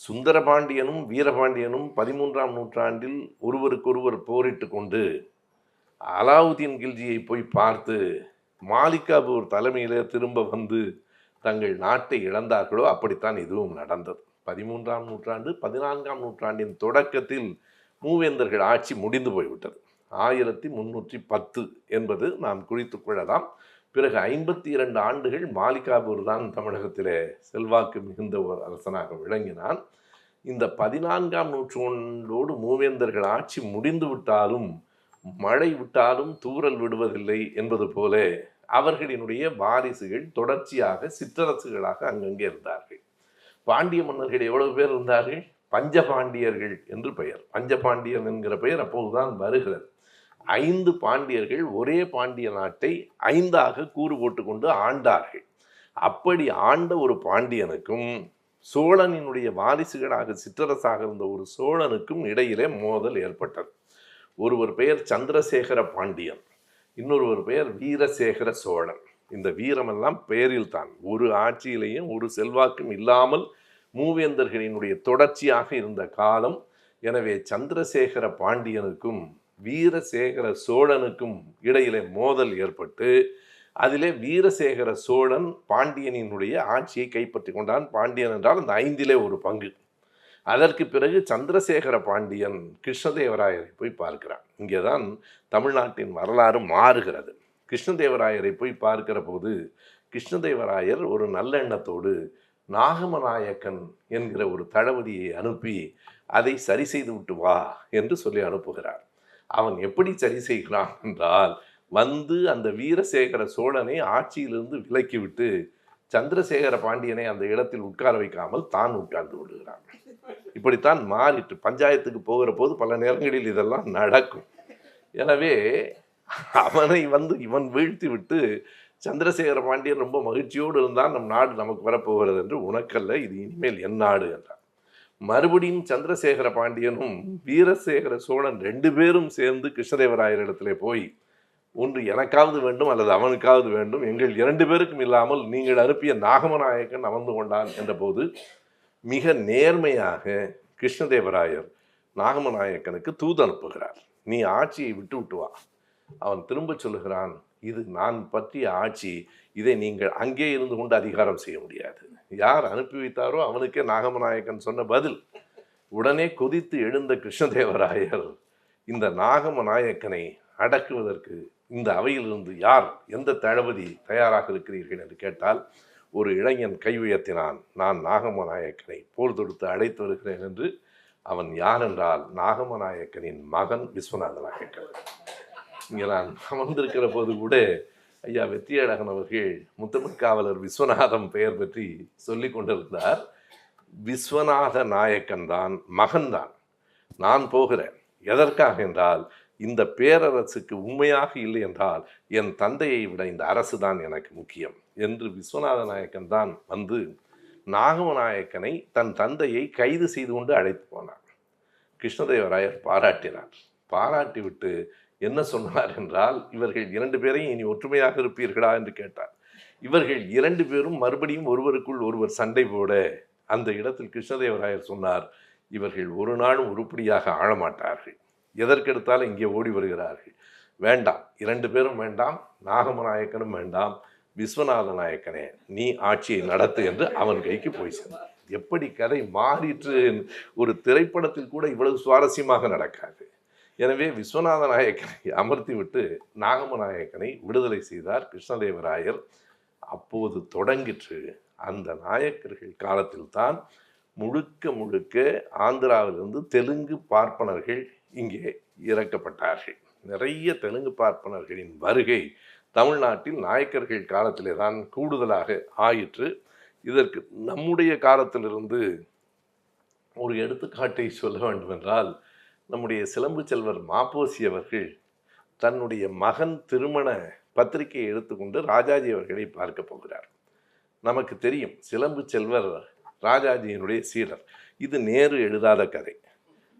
சுந்தரபாண்டியனும் வீரபாண்டியனும் 13ஆம் நூற்றாண்டில் ஒருவருக்கொருவர் போரிட்டு கொண்டு அலாவுதீன் கில்ஜியை போய் பார்த்து மாலிகாபூர் தலைமையில் திரும்ப வந்து தங்கள் நாட்டை இழந்தார்களோ அப்படித்தான் இதுவும் நடந்தது. 13ஆம் நூற்றாண்டு 14ஆம் நூற்றாண்டின் தொடக்கத்தில் மூவேந்தர்கள் ஆட்சி முடிந்து போய்விட்டது. 1310 என்பது நாம் குறித்து கொள்ளலாம். பிறகு 52 ஆண்டுகள் மாலிகாபூர் தான் தமிழகத்திலே செல்வாக்கு மிகுந்த ஒரு அரசனாக விளங்கினான். இந்த 14ஆம் நூற்றாண்டோடு மூவேந்தர்கள் ஆட்சி முடிந்து விட்டாலும் மழை விட்டாலும் தூறல் விடுவதில்லை என்பது போல அவர்களினுடைய வாரிசுகள் தொடர்ச்சியாக சிற்றரசுகளாக அங்கங்கே இருந்தார்கள். பாண்டிய மன்னர்கள் எவ்வளவு பேர் இருந்தார்கள்? பஞ்சபாண்டியர்கள் என்று பெயர். பஞ்சபாண்டியன் என்கிற பெயர் அப்போதுதான் வருகிறது. 5 பாண்டியர்கள் ஒரே பாண்டிய நாட்டை 5ஆக கூறு போட்டு கொண்டு ஆண்டார்கள். அப்படி ஆண்ட ஒரு பாண்டியனுக்கும் சோழனினுடைய வாரிசுகளாக சிற்றரசாக இருந்த ஒரு சோழனுக்கும் இடையிலே மோதல் ஏற்பட்டது. ஒருவர் பெயர் சந்திரசேகர பாண்டியன், இன்னொருவர் பெயர் வீரசேகர சோழன். இந்த வீரமெல்லாம் பெயரில் தான், ஒரு ஆட்சியிலேயும் ஒரு செல்வாக்கும் இல்லாமல் மூவேந்தர்களினுடைய தொடர்ச்சியாக இருந்த காலம். எனவே சந்திரசேகர பாண்டியனுக்கும் வீரசேகர சோழனுக்கும் இடையிலே மோதல் ஏற்பட்டு அதிலே வீரசேகர சோழன் பாண்டியனினுடைய ஆட்சியை கைப்பற்றி கொண்டான். பாண்டியன் என்றால் அந்த 5ல் ஒரு பங்கு. அதற்கு பிறகு சந்திரசேகர பாண்டியன் கிருஷ்ணதேவராயரை போய் பார்க்கிறான். இங்கே தான் தமிழ்நாட்டின் வரலாறு மாறுகிறது. கிருஷ்ணதேவராயரை போய் பார்க்கிற போது கிருஷ்ணதேவராயர் ஒரு நல்லெண்ணத்தோடு நாகமநாயக்கன் என்கிற ஒரு தளபதியை அனுப்பி அதை சரி செய்து விட்டு வா என்று சொல்லி அனுப்புகிறார். அவன் எப்படி சரி செய்கிறான் என்றால், வந்து அந்த வீரசேகர சோழனை ஆட்சியிலிருந்து விலக்கிவிட்டு சந்திரசேகர பாண்டியனை அந்த இடத்தில் உட்கார வைக்காமல் தான் உட்கார்ந்து விடுகிறான். இப்படித்தான் மாறிட்டு பஞ்சாயத்துக்கு போகிற போது பல நேரங்களில் இதெல்லாம் நடக்கும். எனவே அவனை இவன் வீழ்த்தி விட்டு சந்திரசேகர பாண்டியன் ரொம்ப மகிழ்ச்சியோடு இருந்தால் நம் நாடு நமக்கு வரப்போகிறது என்று, உனக்கல்ல, இது இனிமேல் என் நாடு என்றான். மறுபடியும் சந்திரசேகர பாண்டியனும் வீரசேகர சோழன் 2 பேரும் சேர்ந்து கிருஷ்ணதேவராயரிடத்திலே போய், ஒன்று எனக்காவது வேண்டும் அல்லது அவனுக்காவது வேண்டும், எங்கள் 2 பேருக்கும் இல்லாமல் நீங்கள் அனுப்பிய நாகமநாயக்கன் அமர்ந்து கொண்டான் என்ற போது மிக நேர்மையாக கிருஷ்ணதேவராயர் நாகமநாயக்கனுக்கு தூது அனுப்புகிறார். நீ ஆட்சியை விட்டு வா. அவன் திரும்ப சொல்லுகிறான், இது நான் பற்றிய ஆட்சி, இதை நீங்கள் அங்கே இருந்து கொண்டு அதிகாரம் செய்ய முடியாது. யார் அனுப்பி வைத்தாரோ அவனுக்கே நாகமநாயக்கன் சொன்ன பதில். உடனே கொதித்து எழுந்த கிருஷ்ணதேவராயர் இந்த நாகமநாயக்கனை அடக்குவதற்கு இந்த அவையிலிருந்து யார், எந்த தளபதி தயாராக இருக்கிறீர்கள் என்று கேட்டால், ஒரு இளைஞன் கை உயர்த்தினான். நான் நாகமநாயக்கனை போர் தொடுத்து அழைத்து வருகிறேன் என்று. அவன் யார் என்றால் நாகமநாயக்கனின் மகன் விஸ்வநாத நாயக்கன். இங்கே நான் அமர்ந்திருக்கிற போது கூட ஐயா வெற்றியழகன் அவர்கள் முத்தமிழ்காவலர் விஸ்வநாதம் பெயர் பற்றி சொல்லி கொண்டிருந்தார். விஸ்வநாத நாயக்கன் தான் மகன்தான். நான் போகிறேன் எதற்காக என்றால், இந்த பேரரசுக்கு உண்மையாக இல்லை என்றால் என் தந்தையை விட இந்த அரசு தான் எனக்கு முக்கியம் என்று விஸ்வநாத நாயக்கன் தான் வந்து நாகமநாயக்கனை தன் தந்தையை கைது செய்து கொண்டு அழைத்து போனார். கிருஷ்ணதேவராயர் பாராட்டினார். பாராட்டிவிட்டு என்ன சொன்னார் என்றால், இவர்கள் 2 பேரையும் இனி ஒற்றுமையாக இருப்பீர்களா என்று கேட்டார். இவர்கள் 2 பேரும் மறுபடியும் ஒருவருக்குள் ஒருவர் சண்டை போட அந்த இடத்தில் கிருஷ்ணதேவராயர் சொன்னார், இவர்கள் ஒரு நாளும் உருப்படியாக ஆழமாட்டார்கள், எதற்கெடுத்தாலும் இங்கே ஓடி வருகிறார்கள். வேண்டாம், 2 பேரும் வேண்டாம், நாகமநாயக்கனும் வேண்டாம், விஸ்வநாத நாயக்கனே நீ ஆட்சியை நடத்து என்று அவன் கைக்கு போய் சேர்ந்தார். எப்படி கதை மாறிற்று! ஒரு திரைப்படத்தில் கூட இவ்வளவு சுவாரஸ்யமாக நடக்காது. எனவே விஸ்வநாத நாயக்கனை அமர்த்தி விட்டு நாகமநாயக்கனை விடுதலை செய்தார் கிருஷ்ணதேவராயர். அப்போது தொடங்கிற்று அந்த நாயக்கர்கள் காலத்தில் தான் முழுக்க ஆந்திராவிலிருந்து தெலுங்கு பார்ப்பனர்கள் இங்கே இறக்கப்பட்டார்கள். நிறைய தெலுங்கு பார்ப்பனர்களின் வருகை தமிழ்நாட்டில் நாயக்கர்கள் காலத்திலே தான் கூடுதலாக ஆயிற்று. இதற்கு நம்முடைய காலத்திலிருந்து ஒரு எடுத்துக்காட்டை சொல்ல வேண்டுமென்றால், நம்முடைய சிலம்பு செல்வர் மாப்போசி அவர்கள் தன்னுடைய மகன் திருமண பத்திரிகையை எடுத்துக்கொண்டு ராஜாஜி அவர்களை பார்க்க போகிறார். நமக்கு தெரியும் சிலம்பு செல்வர் ராஜாஜியினுடைய சீடர். இது நேரு எழுதாத கதை.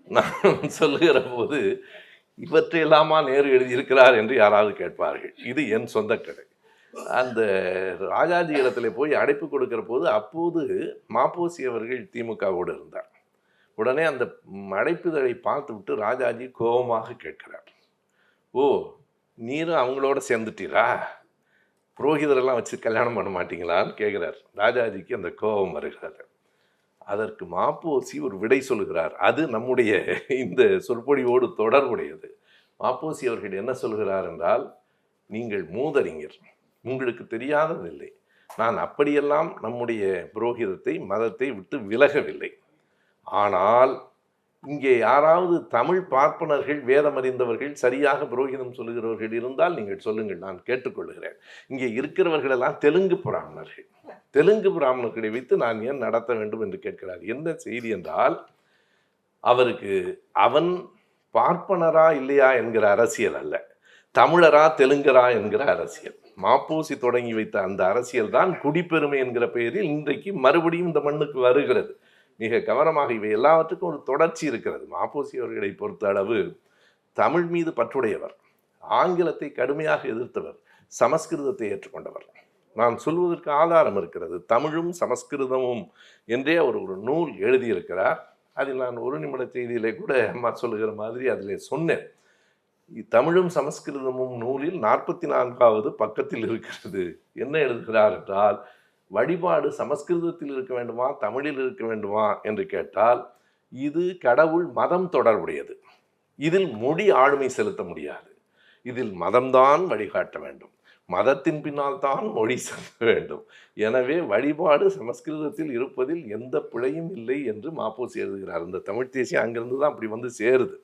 நான் சொல்லுகிற போது இவற்றையெல்லாமா நேரு எழுதியிருக்கிறார் என்று யாராவது கேட்பார்கள். இது என் சொந்த கதை. அந்த ராஜாஜி இடத்துல போய் அழைப்பு கொடுக்கிற போது அப்போது மாப்போசி அவர்கள் திமுகவோடு இருந்தார். உடனே அந்த அழைப்புதழை பார்த்து விட்டு ராஜாஜி கோபமாக கேட்கிறார், ஓ நீரும் அவங்களோட சேர்ந்துட்டீரா, புரோகிதரெல்லாம் வச்சு கல்யாணம் பண்ண மாட்டீங்களான்னு கேட்குறார். ராஜாஜிக்கு அந்த கோபம் வருகிறது. அதற்கு மாப்போசி ஒரு விடை சொல்கிறார். அது நம்முடைய இந்த சொற்பொழிவோடு தொடர்புடையது. மாப்போசி அவர்கள் என்ன சொல்கிறார் என்றால், நீங்கள் மூதறிஞர், உங்களுக்கு தெரியாததில்லை. நான் அப்படியெல்லாம் நம்முடைய புரோகிதத்தை மதத்தை விட்டு விலகவில்லை. ஆனால் இங்கே யாராவது தமிழ் பார்ப்பனர்கள் வேதம் அறிந்தவர்கள் சரியாக புரோகிதம் சொல்லுகிறவர்கள் இருந்தால் நீங்கள் சொல்லுங்கள், நான் கேட்டுக்கொள்கிறேன். இங்கே இருக்கிறவர்களெல்லாம் தெலுங்கு பிராமணர்கள். தெலுங்கு பிராமணர்களை வைத்து நான் ஏன் நடத்த வேண்டும் என்று கேட்கிறார். என்ன செய்தி என்றால், அவருக்கு அவன் பார்ப்பனரா இல்லையா என்கிற அரசியல் அல்ல, தமிழரா தெலுங்கரா என்கிற அரசியல். மாப்போசி தொடங்கி வைத்த அந்த அரசியல் தான் குடிப்பெருமை என்கிற பெயரில் இன்றைக்கு மறுபடியும் இந்த மண்ணுக்கு வருகிறது. மிக கவனமாக, இவை எல்லாவற்றுக்கும் ஒரு தொடர்ச்சி இருக்கிறது. மாப்போசி அவர்களை பொறுத்த அளவு தமிழ் மீது பற்றுடையவர், ஆங்கிலத்தை கடுமையாக எதிர்த்தவர், சமஸ்கிருதத்தை ஏற்றுக்கொண்டவர். நான் சொல்வதற்கு ஆதாரம் இருக்கிறது. தமிழும் சமஸ்கிருதமும் என்றே அவர் ஒரு நூல் எழுதியிருக்கிறார். அதில் நான் ஒரு நிமிட செய்தியிலே கூட அம்மா சொல்லுகிற மாதிரி அதிலே சொன்னேன். தமிழும் சமஸ்கிருதமும் நூலில் 44வது பக்கத்தில் இருக்கிறது. என்ன எழுதுகிறார் என்றால், வழிபாடு சமஸ்கிருதத்தில் இருக்க வேண்டுமா, தமிழில் இருக்க வேண்டுமா என்று கேட்டால், இது கடவுள் மதம் தொடர்புடையது. இதில் மொழி ஆளுமை செலுத்த முடியாது. இதில் மதம்தான் வழிகாட்ட வேண்டும். மதத்தின் பின்னால் தான் மொழி செல்ல வேண்டும். எனவே வழிபாடு சமஸ்கிருதத்தில் இருப்பதில் எந்த பிழையும் இல்லை என்று மாப்போசி எழுதுகிறார். இந்த தமிழ் தேசியம் அங்கிருந்து தான் அப்படி வந்து சேருது.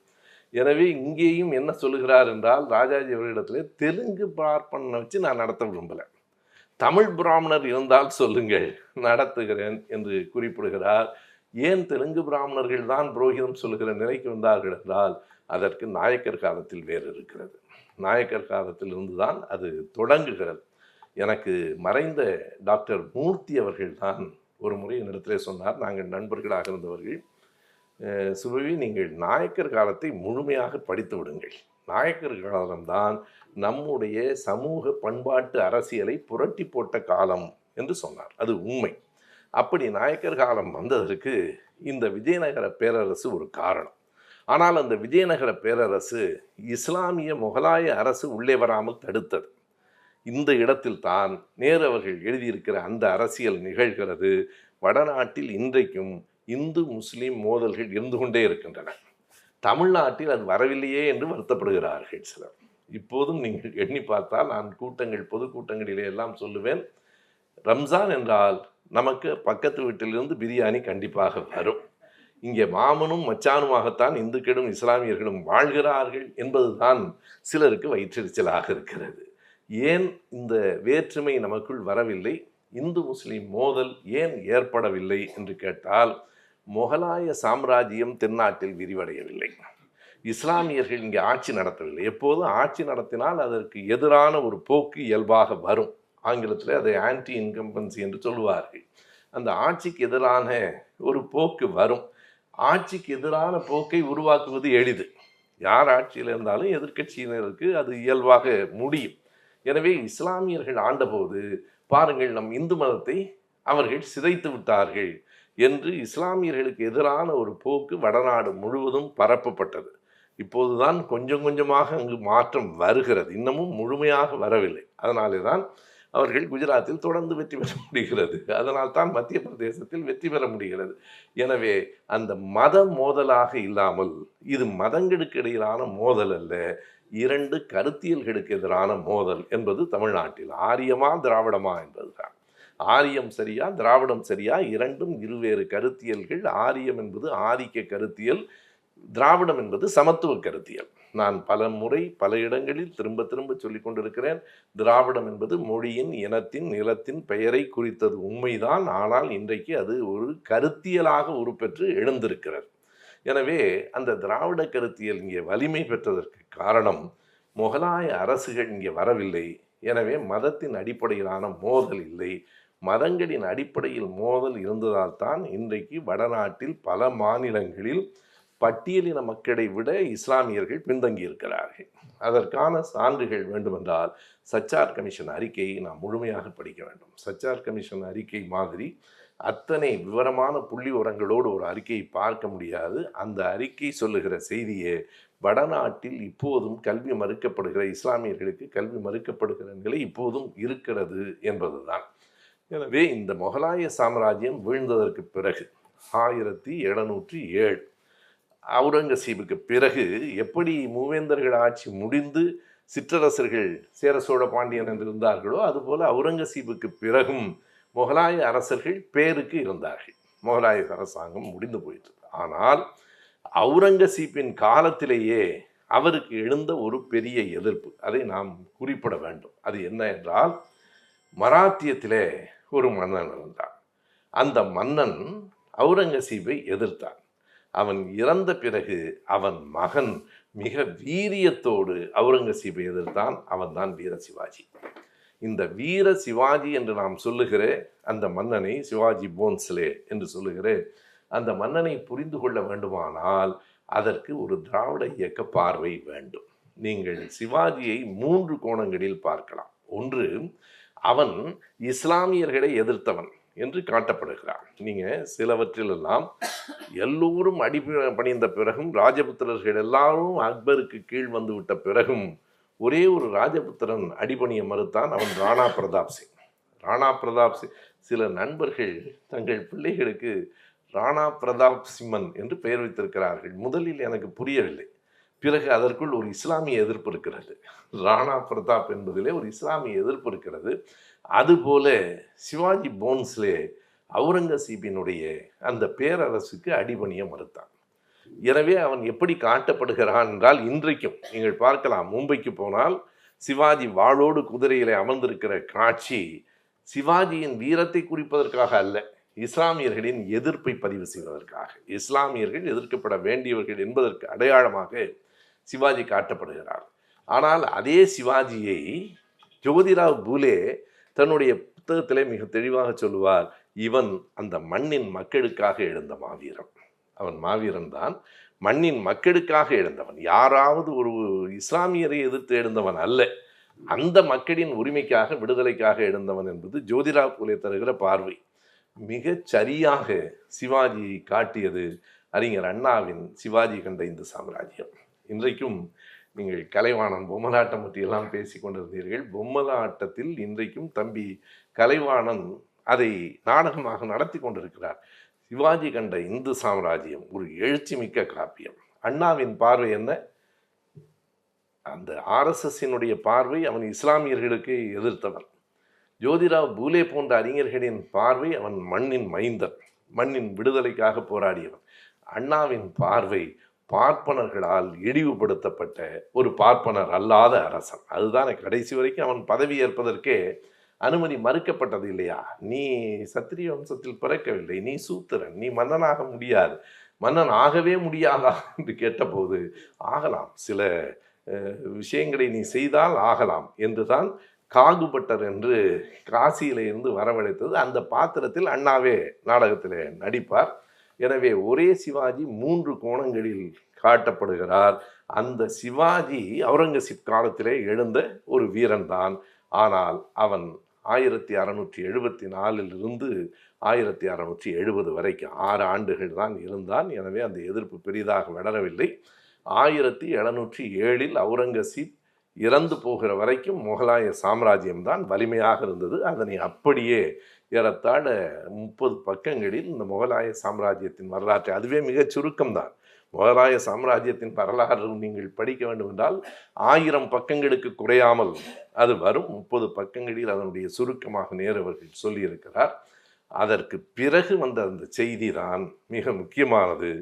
எனவே இங்கேயும் என்ன சொல்லுகிறார் என்றால், ராஜாஜி அவர்களிடத்திலே தெலுங்கு பார்ப்பனை வச்சு நான் நடத்த விரும்பலை, தமிழ் பிராமணர் இருந்தால் சொல்லுங்கள், நடத்துகிறேன் என்று குறிப்பிடுகிறார். ஏன் தெலுங்கு பிராமணர்கள் தான் புரோகிதம் சொல்லுகிற நிலைக்கு வந்தார்கள் என்றால், அதற்கு நாயக்கர் காலத்தில் வேறு இருக்கிறது. நாயக்கர் காலத்தில் இருந்துதான் அது தொடங்குகிறது. எனக்கு மறைந்த டாக்டர் மூர்த்தி அவர்கள் தான் ஒரு முறை என்னிடத்திலே சொன்னார், நாங்கள் நண்பர்களாக இருந்தவர்கள், சுபவி நீங்கள் நாயக்கர் காலத்தை முழுமையாக படித்து விடுங்கள். நாயக்கர் காலம்தான் நம்முடைய சமூக பண்பாட்டு அரசியலை புரட்டி போட்ட காலம் என்று சொன்னார். அது உண்மை. அப்படி நாயக்கர் காலம் வந்ததற்கு இந்த விஜயநகர பேரரசு ஒரு காரணம். ஆனால் அந்த விஜயநகர பேரரசு இஸ்லாமிய முகலாய அரசு உள்ளே வராமல் தடுத்தது. இந்த இடத்தில் தான் நேரு அவர்கள் எழுதியிருக்கிற அந்த அரசியல் நிகழ்கிறது. வடநாட்டில் இன்றைக்கும் இந்து முஸ்லீம் மோதல்கள் இருந்து கொண்டே இருக்கின்றன. தமிழ்நாட்டில் அது வரவில்லையே என்று வருத்தப்படுகிறார்கள் சிலர். இப்போதும் நீங்கள் எண்ணி பார்த்தால், நான் பொதுக்கூட்டங்களிலே எல்லாம் சொல்லுவேன், ரம்ஜான் என்றால் நமக்கு பக்கத்து வீட்டிலிருந்து பிரியாணி கண்டிப்பாக வரும். இங்கே மாமனும் மச்சானுமாகத்தான் இந்துக்களும் இஸ்லாமியர்களும் வாழ்கிறார்கள் என்பதுதான் சிலருக்கு வயிற்றெரிச்சலாக இருக்கிறது. ஏன் இந்த வேற்றுமை நமக்குள் வரவில்லை, இந்து முஸ்லீம் மோதல் ஏன் ஏற்படவில்லை என்று கேட்டால், முகலாய சாம்ராஜ்யம் தென்னாட்டில் விரிவடையவில்லை, இஸ்லாமியர்கள் இங்கே ஆட்சி நடத்தவில்லை. எப்போதும் ஆட்சி நடத்தினால் அதற்கு எதிரான ஒரு போக்கு இயல்பாக வரும். ஆங்கிலத்தில் அதை ஆன்டி இன்கம்பன்சி என்று சொல்லுவார்கள். அந்த ஆட்சிக்கு எதிரான ஒரு போக்கு வரும். ஆட்சிக்கு எதிரான போக்கை உருவாக்குவது எளிது. யார் ஆட்சியில் இருந்தாலும் எதிர்க்கட்சியினருக்கு அது இயல்பாக முடியும். எனவே இஸ்லாமியர்கள் ஆண்டபோது பாருங்கள், நம் இந்து மதத்தை அவர்கள் சிதைத்து விட்டார்கள் என்று இஸ்லாமியர்களுக்கு எதிரான ஒரு போக்கு வடநாடு முழுவதும் பரப்பப்பட்டது. இப்போதுதான் கொஞ்சம் கொஞ்சமாக அங்கு மாற்றம் வருகிறது, இன்னமும் முழுமையாக வரவில்லை. அதனாலே தான் அவர்கள் குஜராத்தில் தொடர்ந்து வெற்றி பெற முடிகிறது. அதனால் தான் மத்திய பிரதேசத்தில் வெற்றி பெற முடிகிறது. எனவே அந்த மத மோதலாக இல்லாமல், இது மதங்களுக்கு இடையிலான மோதல் அல்ல, இரண்டு கருத்தியல்களுக்கு எதிரான மோதல் என்பது தமிழ்நாட்டில். ஆரியமா திராவிடமா என்பதுதான். ஆரியம் சரியா திராவிடம் சரியா, இரண்டும் இருவேறு கருத்தியல்கள். ஆரியம் என்பது ஆதிக்க கருத்தியல், திராவிடம் என்பது சமத்துவ கருத்தியல். நான் பல முறை பல இடங்களில் திரும்ப திரும்ப சொல்லிக் கொண்டிருக்கிறேன், திராவிடம் என்பது மொழியின், இனத்தின், நிலத்தின் பெயரை குறித்தது உண்மைதான். ஆனால் இன்றைக்கு அது ஒரு கருத்தியலாக உருப்பெற்று எழுந்திருக்கிறது. எனவே அந்த திராவிட கருத்தியல் இங்கே வலிமை பெற்றதற்கு காரணம், முகலாய அரசுகள் இங்கே வரவில்லை. எனவே மதத்தின் அடிப்படையிலான மோதல் இல்லை. மதங்களின் அடிப்படையில் மோதல் இருந்ததால் தான் இன்றைக்கு வடநாட்டில் பல மாநிலங்களில் பட்டியலின மக்களை விட இஸ்லாமியர்கள் பின்தங்கி இருக்கிறார்கள். அதற்கான சான்றுகள் வேண்டுமென்றால் சச்சார் கமிஷன் அறிக்கையை நாம் முழுமையாக படிக்க வேண்டும். சச்சார் கமிஷன் அறிக்கை மாதிரி அத்தனை விவரமான புள்ளி உரங்களோடு ஒரு அறிக்கையை பார்க்க முடியாது. அந்த அறிக்கை சொல்லுகிற செய்தியே, வடநாட்டில் இப்போதும் கல்வி மறுக்கப்படுகிற இஸ்லாமியர்களுக்கு கல்வி மறுக்கப்படுகிற நிலை இப்போதும் இருக்கிறது என்பதுதான். எனவே இந்த முகலாய சாம்ராஜ்யம் வீழ்ந்ததற்கு பிறகு 1707 அவுரங்கசீபுக்கு பிறகு எப்படி மூவேந்தர்கள் ஆட்சி முடிந்து சிற்றரசர்கள் சேர சோழ பாண்டியன் என்று இருந்தார்களோ, அதுபோல அவுரங்கசீபுக்கு பிறகும் முகலாய அரசர்கள் பேருக்கு இருந்தார்கள். முகலாய அரசாங்கம் முடிந்து போயிட்டு. ஆனால் அவுரங்கசீப்பின் காலத்திலேயே அவருக்கு எழுந்த ஒரு பெரிய எதிர்ப்பு, அதை நாம் குறிப்பிட வேண்டும். அது என்ன என்றால், மராத்தியத்திலே ஒரு மன்னன் இருந்தான். அந்த மன்னன் அவுரங்கசீப்பை எதிர்த்தான். அவன் இறந்த பிறகு அவன் மகன் மிக வீரியத்தோடு அவுரங்கசீப்பை எதிர்த்தான். அவன்தான் வீர சிவாஜி. இந்த வீர சிவாஜி என்று நாம் சொல்லுகிற அந்த மன்னனை, சிவாஜி போன்ஸ்லே என்று சொல்லுகிற அந்த மன்னனை புரிந்து கொள்ள வேண்டுமானால் அதற்கு ஒரு திராவிட இயக்க பார்வை வேண்டும். நீங்கள் சிவாஜியை 3 கோணங்களில் பார்க்கலாம். ஒன்று, அவன் இஸ்லாமியர்களை எதிர்த்தவன். என்று காட்டப்படுகிறார். நீங்கள் சிலவற்றிலெல்லாம் எல்லோரும் பணிந்த பிறகும், ராஜபுத்திரர்கள் எல்லாரும் அக்பருக்கு கீழ் வந்து விட்ட பிறகும் ஒரே ஒரு ராஜபுத்திரன் அடிபணிய மறுத்தான். அவன் ராணா பிரதாப் சிங். ராணா பிரதாப் சிங் சில நண்பர்கள் தங்கள் பிள்ளைகளுக்கு ராணா பிரதாப் சிம்மன் என்று பெயர் வைத்திருக்கிறார்கள். முதலில் எனக்கு புரியவில்லை. பிறகு அதற்குள் ஒரு இஸ்லாமிய எதிர்ப்பு இருக்கிறது. ராணா பிரதாப் என்பதிலே ஒரு இஸ்லாமிய எதிர்ப்பு இருக்கிறது. அதுபோல சிவாஜி போன்ஸ்லே அவுரங்கசீபினுடைய அந்த பேரரசுக்கு அடிபணிய மறுத்தான். எனவே அவன் எப்படி காட்டப்படுகிறான் என்றால், இன்றைக்கும் நீங்கள் பார்க்கலாம், மும்பைக்கு போனால் சிவாஜி வாளோடு குதிரையிலே அமர்ந்திருக்கிற காட்சி சிவாஜியின் வீரத்தை குறிப்பதற்காக அல்ல, இஸ்லாமியர்களின் எதிர்ப்பை பதிவு செய்வதற்காக. இஸ்லாமியர்கள் எதிர்க்கப்பட வேண்டியவர்கள் என்பதற்கு அடையாளமாக சிவாஜி காட்டப்படுகிறார். ஆனால் அதே சிவாஜியை ஜோதிராவ் பூலே தன்னுடைய புத்தகத்திலே மிக தெளிவாக சொல்லுவார், இவன் அந்த மண்ணின் மக்களுக்காக எழுந்த மாவீரன். அவன் மாவீரன் தான், மண்ணின் மக்களுக்காக எழுந்தவன். யாராவது ஒரு இஸ்லாமியரை எதிர்த்து எழுந்தவன் அல்ல, அந்த மக்களின் உரிமைக்காக, விடுதலைக்காக எழுந்தவன் என்பது ஜோதிராவ் பூலே தருகிற பார்வை. மிகச் சரியாக சிவாஜி காட்டியது அறிஞர் அண்ணாவின் சிவாஜி கண்ட இந்து சாம்ராஜ்யம். இன்றைக்கும் நீங்கள் கலைவாணன் பொம்மலாட்டம் பற்றியெல்லாம் பேசி கொண்டிருந்தீர்கள். பொம்மலாட்டத்தில் இன்றைக்கும் தம்பி கலைவாணன் அதை நாடகமாக நடத்தி கொண்டிருக்கிறார். சிவாஜி கண்ட இந்து சாம்ராஜ்யம் ஒரு எழுச்சி மிக்க காப்பியம். அண்ணாவின் பார்வை என்ன? அந்த ஆர்எஸ்எஸ்ஸினுடைய பார்வை அவன் இஸ்லாமியர்களுக்கு எதிர்த்தவன். ஜோதிராவ் பூலே போன்ற அறிஞர்களின் பார்வை அவன் மண்ணின் மைந்தன், மண்ணின் விடுதலைக்காக போராடியவன். அண்ணாவின் பார்வை பார்ப்பனர்களால் இழிவுபடுத்தப்பட்ட ஒரு பார்ப்பனர் அல்லாத அரசன். அதுதான் கடைசி வரைக்கும் அவன் பதவி ஏற்பதற்கே அனுமதி மறுக்கப்பட்டது இல்லையா? நீ சத்திரிய வம்சத்தில் பிறக்கவில்லை, நீ சூத்திரன், நீ மன்னனாக முடியாது, மன்னன் ஆகவே முடியாதா என்று கேட்டபோது, ஆகலாம், சில விஷயங்களை நீ செய்தால் ஆகலாம் என்றுதான் காகுபட்டர் என்று காசியில இருந்து வரவழைத்தது. அந்த பாத்திரத்தில் அண்ணாவே நாடகத்தில் நடிப்பார். எனவே ஒரே சிவாஜி 3 கோணங்களில் காட்டப்படுகிறார். அந்த சிவாஜி அவுரங்கசீப் காலத்திலே எழுந்த ஒரு வீரன் தான். ஆனால் அவன் 1674 1670 வரைக்கும் 6 ஆண்டுகள் தான் இருந்தான். எனவே அந்த எதிர்ப்பு பெரிதாக வளரவில்லை. 1707 அவுரங்கசீப் இறந்து போகிற வரைக்கும் முகலாய சாம்ராஜ்யம்தான் வலிமையாக இருந்தது. அதனை அப்படியே ஏறத்தாழ 30 பக்கங்களில் இந்த முகலாய சாம்ராஜ்யத்தின் வரலாற்றை, அதுவே மிகச் சுருக்கம்தான். முகலாய சாம்ராஜ்யத்தின் வரலாறு நீங்கள் படிக்க வேண்டும் என்றால் 1000 பக்கங்களுக்கு குறையாமல் அது வரும். 30 பக்கங்களில் அதனுடைய சுருக்கமாக நேரவர்கள் சொல்லியிருக்கிறார். அதற்கு பிறகு வந்த அந்த செய்தி தான் மிக முக்கியமானது.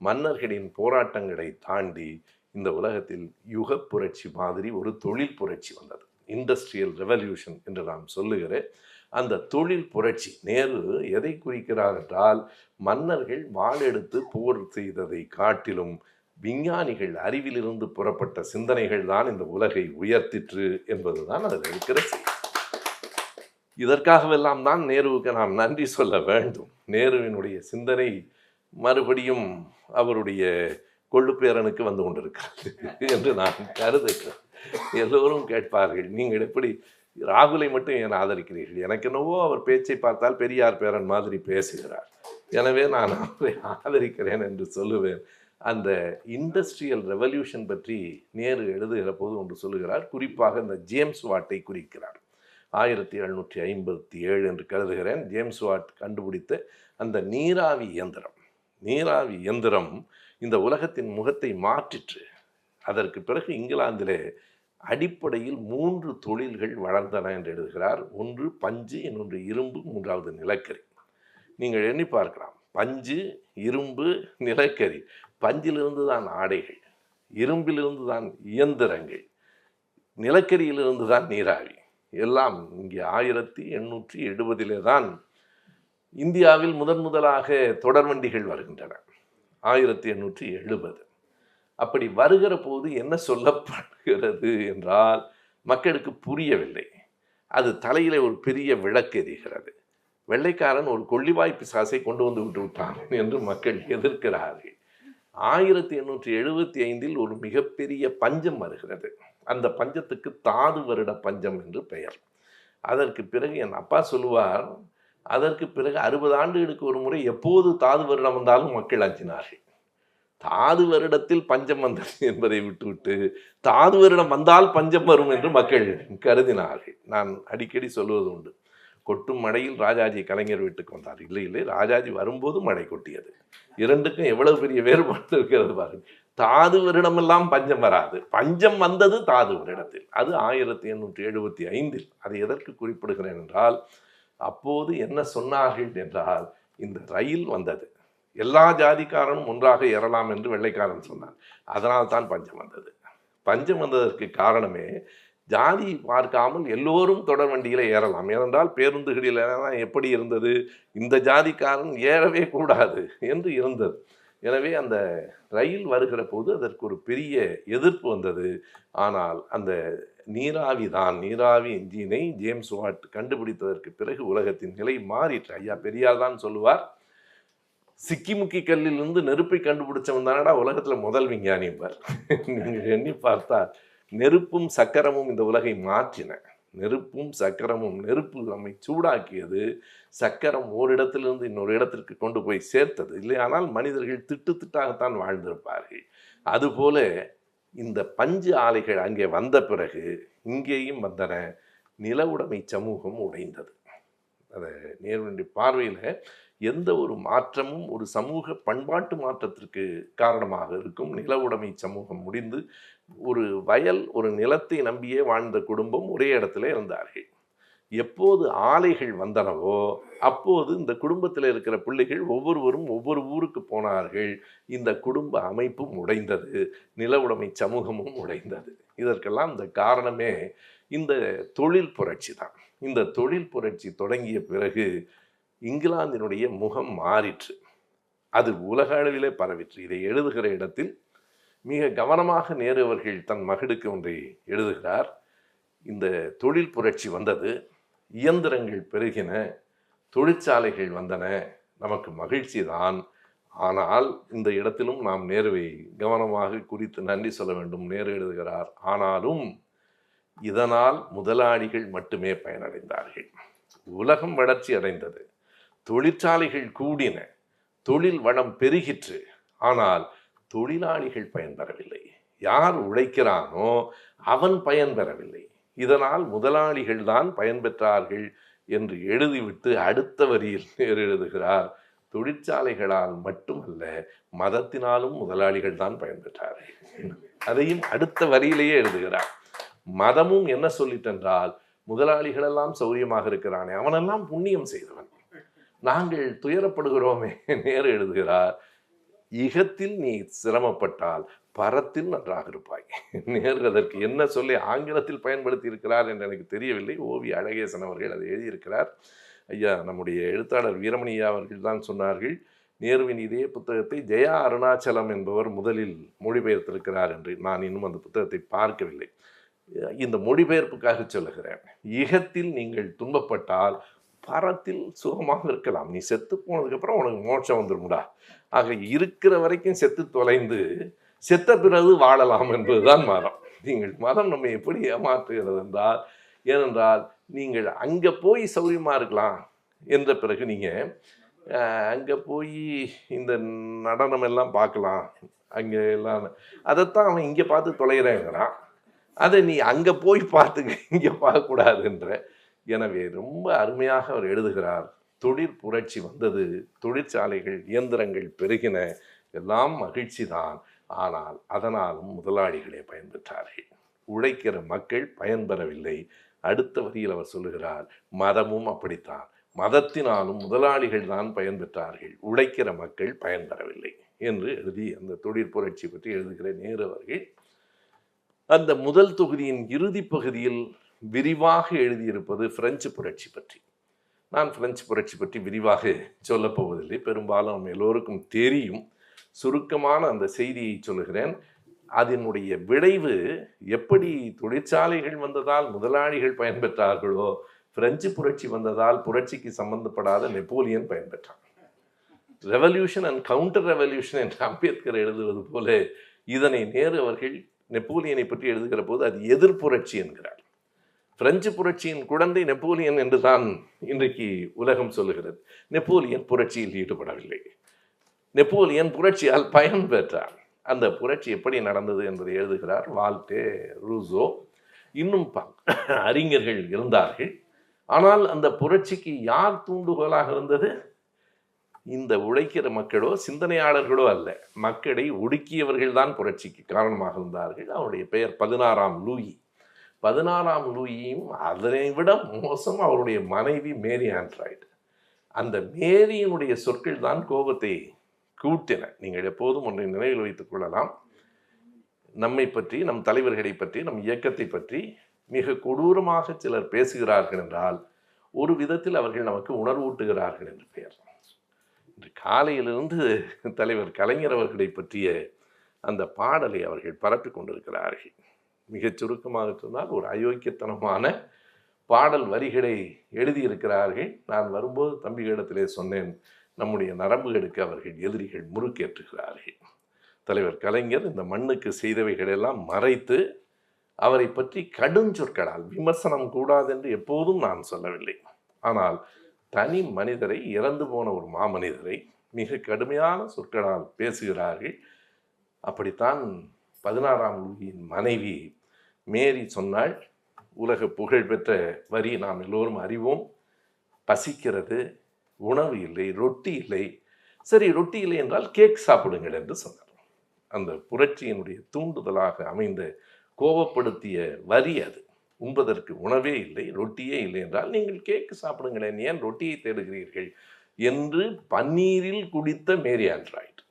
மன்னர்களின் போராட்டங்களை தாண்டி இந்த உலகத்தில் யுக புரட்சி மாதிரி ஒரு தொழில் புரட்சி வந்தது. இண்டஸ்ட்ரியல் ரெவல்யூஷன் என்று நாம் சொல்லுகிறேன். அந்த தொழில் புரட்சி நேரு எதை குறிக்கிறார் என்றால், மன்னர்கள் வாளெடுத்து போர் செய்ததை காட்டிலும் விஞ்ஞானிகள் அறிவிலிருந்து புறப்பட்ட சிந்தனைகள் தான் இந்த உலகை உயர்த்திற்று என்பதுதான் அதில் இருக்கிற செய்தி. இதற்காகவெல்லாம் தான் நேருவுக்கு நாம் நன்றி சொல்ல வேண்டும். நேருவினுடைய சிந்தனை மறுபடியும் அவருடைய கொள்ளுப்பேரனுக்கு வந்து கொண்டிருக்கிறது என்று நான் கருதுகிறேன். எல்லோரும் கேட்பார்கள், நீங்கள் எப்படி ராகுலை மட்டும் ஏன் ஆதரிக்கிறீர்கள்? எனக்கு என்னவோ அவர் பேச்சை பார்த்தால் பெரியார் பேரன் மாதிரி பேசுகிறார், எனவே நான் அவரை ஆதரிக்கிறேன் என்று சொல்லுவேன். அந்த இண்டஸ்ட்ரியல் ரெவல்யூஷன் பற்றி நேரு எழுதுகிற போது ஒன்று சொல்லுகிறார். குறிப்பாக இந்த ஜேம்ஸ் வாட்டை குறிக்கிறார். 1757 என்று கருதுகிறேன். ஜேம்ஸ் வாட் கண்டுபிடித்த அந்த நீராவி இயந்திரம் இந்த உலகத்தின் முகத்தை மாற்றிற்று. அதற்கு பிறகு இங்கிலாந்திலே அடிப்படையில் 3 தொழில்கள் வளர்ந்தன என்று எழுதுகிறார். ஒன்று பஞ்சு, இன்னொன்று இரும்பு, மூன்றாவது நிலக்கரி. நீங்கள் எண்ணி பார்க்கலாம், பஞ்சு, இரும்பு, நிலக்கரி. பஞ்சிலிருந்து தான் ஆடைகள், இரும்பிலிருந்து தான் இயந்திரங்கள், நிலக்கரியிலிருந்து தான் நீராவி. எல்லாம் இங்கே 1870 தான் இந்தியாவில் முதலாக தொடர்வண்டிகள் வருகின்றன. 1870. அப்படி வருகிற போது என்ன சொல்லப்படுகிறது என்றால் மக்களுக்கு புரியவில்லை. அது தலையிலே ஒரு பெரிய விளக்கு எரிகிறது. வெள்ளைக்காரன் ஒரு கொள்ளிவாய் பிசாசை கொண்டு வந்து விட்டான் என்று மக்கள் எதிர்க்கிறார்கள். 1875 ஒரு மிகப்பெரிய பஞ்சம் வருகிறது. அந்த பஞ்சத்துக்கு தாது வருட பஞ்சம் என்று பெயர். அதற்கு பிறகு என் அப்பா சொல்லுவார், அதற்கு பிறகு 60 ஆண்டுகளுக்கு ஒரு முறை எப்போது தாது வருடம் வந்தாலும் மக்கள் அஞ்சினார்கள். தாது வருடத்தில் பஞ்சம் வந்தது என்பதை விட்டுவிட்டு தாது வருடம் வந்தால் பஞ்சம் வரும் என்று மக்கள் கருதினார்கள். நான் அடிக்கடி சொல்வது உண்டு, கொட்டும் மழையில் ராஜாஜி கலைஞர் வீட்டுக்கு வந்தார். இல்லை இல்லை, ராஜாஜி வரும்போது மழை கொட்டியது. இரண்டுக்கும் எவ்வளவு பெரிய வேறுபாடு இருக்கிறது பாருங்க. தாது வருடமெல்லாம் பஞ்சம் வராது, பஞ்சம் வந்தது தாது வருடத்தில். அது 1875. அதை எதற்கு குறிப்பிடுகிறேன் என்றால், அப்போது என்ன சொன்னார்கள் என்றால், இந்த ரயில் வந்தது, எல்லா ஜாதிக்காரனும் ஒன்றாக ஏறலாம் என்று வெள்ளைக்காரன் சொன்னான். அதனால் தான் பஞ்சம் வந்தது. பஞ்சம் வந்ததற்கு காரணமே ஜாதி பார்க்காமல் எல்லோரும் தொடர் வண்டியில் ஏறலாம். ஏனென்றால் பேருந்துகளில் எப்படி இருந்தது, இந்த ஜாதிக்காரன் ஏறவே கூடாது என்று இருந்தது. எனவே அந்த ரயில் வருகிற போது அதற்கு ஒரு பெரிய எதிர்ப்பு வந்தது. ஆனால் அந்த நீராவி என்ஜினை ஜேம்ஸ் வாட் கண்டுபிடித்ததற்கு பிறகு உலகத்தின் நிலை மாறிற்று. ஐயா பெரியார் தான் சொல்லுவார், சிக்கிமுக்கி கல்லிலிருந்து நெருப்பை கண்டுபிடிச்சவன் தானடா உலகத்துல முதல் விஞ்ஞானி. நீங்க எண்ணி பார்த்தா நெருப்பும் சக்கரமும் இந்த உலகை மாற்றின. நெருப்பும் சக்கரமும், நெருப்பு நம்மை சூடாக்கியது, சக்கரம் ஓரிடத்திலிருந்து இன்னொரு இடத்திற்கு கொண்டு போய் சேர்த்தது. இல்லையானால் மனிதர்கள் திட்டாகத்தான் வாழ்ந்திருப்பார்கள். அதுபோல இந்த பஞ்சு ஆலைகள் அங்கே வந்த பிறகு இங்கேயும் வந்தன. நில உடைமை சமூகம் உடைந்தது. அதை நேருடைய பார்வையில் எந்த ஒரு மாற்றமும் ஒரு சமூக பண்பாட்டு மாற்றத்திற்கு காரணமாக இருக்கும். நில உடைமை சமூகம் முடிந்து ஒரு வயல், ஒரு நிலத்தை நம்பியே வாழ்ந்த குடும்பம் ஒரே இடத்துல இருந்தார்கள். எப்போது ஆலைகள் வந்தனவோ அப்போது இந்த குடும்பத்தில் இருக்கிற பிள்ளைகள் ஒவ்வொருவரும் ஒவ்வொரு ஊருக்கு போனார்கள். இந்த குடும்ப அமைப்பும் உடைந்தது, நில உடைமை சமூகமும் உடைந்தது. இதற்கெல்லாம் இந்த காரணமே இந்த தொழில் புரட்சி தான். இந்த தொழில் புரட்சி தொடங்கிய பிறகு இங்கிலாந்தினுடைய முகம் மாறிற்று. அது உலக அளவிலே பரவிற்று. இதை எழுதுகிற இடத்தில் மிக கவனமாக நேரு அவர்கள் தன் மகனுக்கு ஒன்றை எழுதுகிறார். இந்த தொழில் புரட்சி வந்தது, இயந்திரங்கள் பெருகின, தொழிற்சாலைகள் வந்தன, நமக்கு மகிழ்ச்சி தான். ஆனால் இந்த இடத்திலும் நாம் நேருவை கவனமாக குறித்து நன்றி சொல்ல வேண்டும். நேரு எழுதுகிறார், ஆனாலும் இதனால் முதலாளிகள் மட்டுமே பயனடைந்தார்கள். உலகம் வளர்ச்சி அடைந்தது, தொழிற்சாலைகள் கூடின, தொழில் வளம் பெருகிற்று. ஆனால் தொழிலாளிகள் பயன்பெறவில்லை. யார் உழைக்கிறானோ அவன் பயன்பெறவில்லை. இதனால் முதலாளிகள் தான் பயன்பெற்றார்கள் என்று எழுதிவிட்டு அடுத்த வரியில் நேரு எழுதுகிறார், தொழிற்சாலைகளால் மட்டுமல்ல மதத்தினாலும் முதலாளிகள் தான் பயன்பெற்றார்கள். அதையும் அடுத்த வரியிலேயே எழுதுகிறார். மதமும் என்ன சொல்லிட்டென்றால், முதலாளிகளெல்லாம் சௌரியமாக இருக்கிறானே அவனெல்லாம் புண்ணியம் செய்தவன், நாங்கள் துயரப்படுகிறோமே. நேரு எழுதுகிறார், இகத்தில் நீ சிரமப்பட்டால் பரத்தில் நன்றாக இருப்பாய். நேரு அதற்கு என்ன சொல்லி ஆங்கிலத்தில் பயன்படுத்தி இருக்கிறார் என்று எனக்கு தெரியவில்லை. ஓவி அழகேசன் அவர்கள் அதை எழுதியிருக்கிறார். ஐயா நம்முடைய எழுத்தாளர் வீரமணியா அவர்கள் தான் சொன்னார்கள், நேருவின் இதே புத்தகத்தை ஜெயா அருணாச்சலம் என்பவர் முதலில் மொழிபெயர்த்திருக்கிறார் என்று. நான் இன்னும் அந்த புத்தகத்தை பார்க்கவில்லை. இந்த மொழிபெயர்ப்புக்காக சொல்லுகிறேன். இகத்தில் நீங்கள் துன்பப்பட்டால் பரத்தில் சுகமாக இருக்கலாம். நீ செத்து போனதுக்கப்புறம் உனக்கு மோட்சம் வந்துடும்டா. ஆக இருக்கிற வரைக்கும் செத்து தொலைந்து செத்த பிறகு வாழலாம் என்பதுதான் மதம். நீங்கள் மதம் நம்ம எப்படி ஏமாற்றுகிறது என்றால், ஏனென்றால் நீங்கள் அங்கே போய் சௌரியமாக இருக்கலாம் என்ற பிறகு நீங்கள் அங்கே போய் இந்த நடனம் எல்லாம் பார்க்கலாம், அங்கே எல்லாம் அதைத்தான் அவன் இங்கே பார்த்து தொலைகிறேங்கிறான். அதை நீ அங்கே போய் பார்த்துக்க, இங்கே பார்க்கக்கூடாதுன்ற. எனவே ரொம்ப அருமையாக அவர் எழுதுகிறார், தொழிற் புரட்சி வந்தது, தொழிற்சாலைகள் இயந்திரங்கள் பெருகின, எல்லாம் மகிழ்ச்சி தான். ஆனால் அதனாலும் முதலாளிகளே பயன்பெற்றார்கள், உழைக்கிற மக்கள் பயன்பெறவில்லை. அடுத்த வரியில் அவர் சொல்லுகிறார், மதமும் அப்படித்தான், மதத்தினாலும் முதலாளிகள் தான் பயன்பெற்றார்கள், உழைக்கிற மக்கள் பயன்பெறவில்லை என்று எழுதி அந்த தொழிற்புரட்சி பற்றி எழுதுகிற நேரு அவர்கள் அந்த முதல் தொகுதியின் இறுதி பகுதியில் விரிவாக எழுதியிருப்பது பிரெஞ்சு புரட்சி பற்றி. நான் பிரெஞ்சு புரட்சி பற்றி விரிவாக சொல்லப்போவதில்லை, பெரும்பாலும் நம்ம எல்லோருக்கும் தெரியும். சுருக்கமான அந்த செய்தியை சொல்லுகிறேன். அதனுடைய விளைவு எப்படி தொழிற்சாலைகள் வந்ததால் முதலாளிகள் பயன்பெற்றார்களோ, பிரெஞ்சு புரட்சி வந்ததால் புரட்சிக்கு சம்பந்தப்படாத நெப்போலியன் பயன்பெற்றான். ரெவல்யூஷன் அண்ட் கவுண்டர் ரெவல்யூஷன் என்று அம்பேத்கர் எழுதுவது போல இதனை நேரு அவர்கள் நெப்போலியனை பற்றி எழுதுகிற போது அது எதிர்ப்புரட்சி என்கிறார். பிரெஞ்சு புரட்சியின் குழந்தை நெப்போலியன் என்றுதான் இன்றைக்கு உலகம் சொல்லுகிறது. நெப்போலியன் புரட்சியில் ஈடுபடவில்லை. நெப்போலியன் புரட்சியால் பயன் பெற்றார். அந்த புரட்சி எப்படி நடந்தது என்பதை எழுதுகிறார் வால்டே ரூசோ. இன்னும் அறிஞர்கள் இருந்தார்கள். ஆனால் அந்த புரட்சிக்கு யார் தூண்டுகோலாக இருந்தது? இந்த உழைக்கிற மக்களோ சிந்தனையாளர்களோ அல்ல, மக்களை ஒடுக்கியவர்கள் தான் புரட்சிக்கு காரணமாக இருந்தார்கள். அவருடைய பெயர் 16ஆம் லூயி. 16ஆம் லூயியும் அதனை விட மோசம் அவருடைய மனைவி மேரி ஆண்ட்ராய்டு. அந்த மேரியினுடைய சொற்கள் தான் கோபத்தை கூட்டின. நீங்கள் எப்போதும் ஒன்றை நினைவில் வைத்துக் கொள்ளலாம். நம்மை பற்றி, நம் தலைவர்களை பற்றி, நம் இயக்கத்தை பற்றி மிக கொடூரமாக சிலர் பேசுகிறார்கள் என்றால் ஒரு விதத்தில் அவர்கள் நமக்கு உணர்வூட்டுகிறார்கள் என்று பெயர். இன்று காலையிலிருந்து தலைவர் கலைஞர் அவர்களை பற்றிய அந்த பாடலை அவர்கள் பரப்பி கொண்டிருக்கிறார்கள். மிகச் சுருக்கமாக சொன்னால் ஒரு அயோக்கியத்தனமான பாடல் வரிகளை எழுதியிருக்கிறார்கள். நான் வரும்போது தம்பிகளிடத்திலே சொன்னேன், நம்முடைய நரம்புகளுக்கு அவர்கள் எதிரிகள் முறுக்கேற்றுகிறார்கள். தலைவர் கலைஞர் இந்த மண்ணுக்கு செய்தவைகளெல்லாம் மறைத்து அவரை பற்றி கடுஞ்சொற்களால் விமர்சனம் கூடாது என்று எப்போதும் நான் சொல்லவில்லை. ஆனால் தனி மனிதரை, இறந்து போன ஒரு மாமனிதரை மிக கடுமையான சொற்களால் பேசுகிறார்கள். அப்படித்தான் 16ஆம் லூயியின் மனைவி மேரி சொன்னாள். உலக புகழ்பெற்ற வரி நாம் எல்லோரும் அறிவோம். பசிக்கிறது, உணவு இல்லை, ரொட்டி இல்லை. சரி, ரொட்டி இல்லை என்றால் கேக் சாப்பிடுங்கள் என்று சொன்னார். அந்த புரட்சியினுடைய தூண்டுதலாக அமைந்த கோபப்படுத்திய வரி அது. உண்பதற்கு உணவே இல்லை, ரொட்டியே இல்லை என்றால் நீங்கள் கேக்கு சாப்பிடுங்களேன், ஏன் ரொட்டியை தேடுகிறீர்கள் என்று பன்னீரில் குடித்த மேரி ஆண்ட்ராய்டு.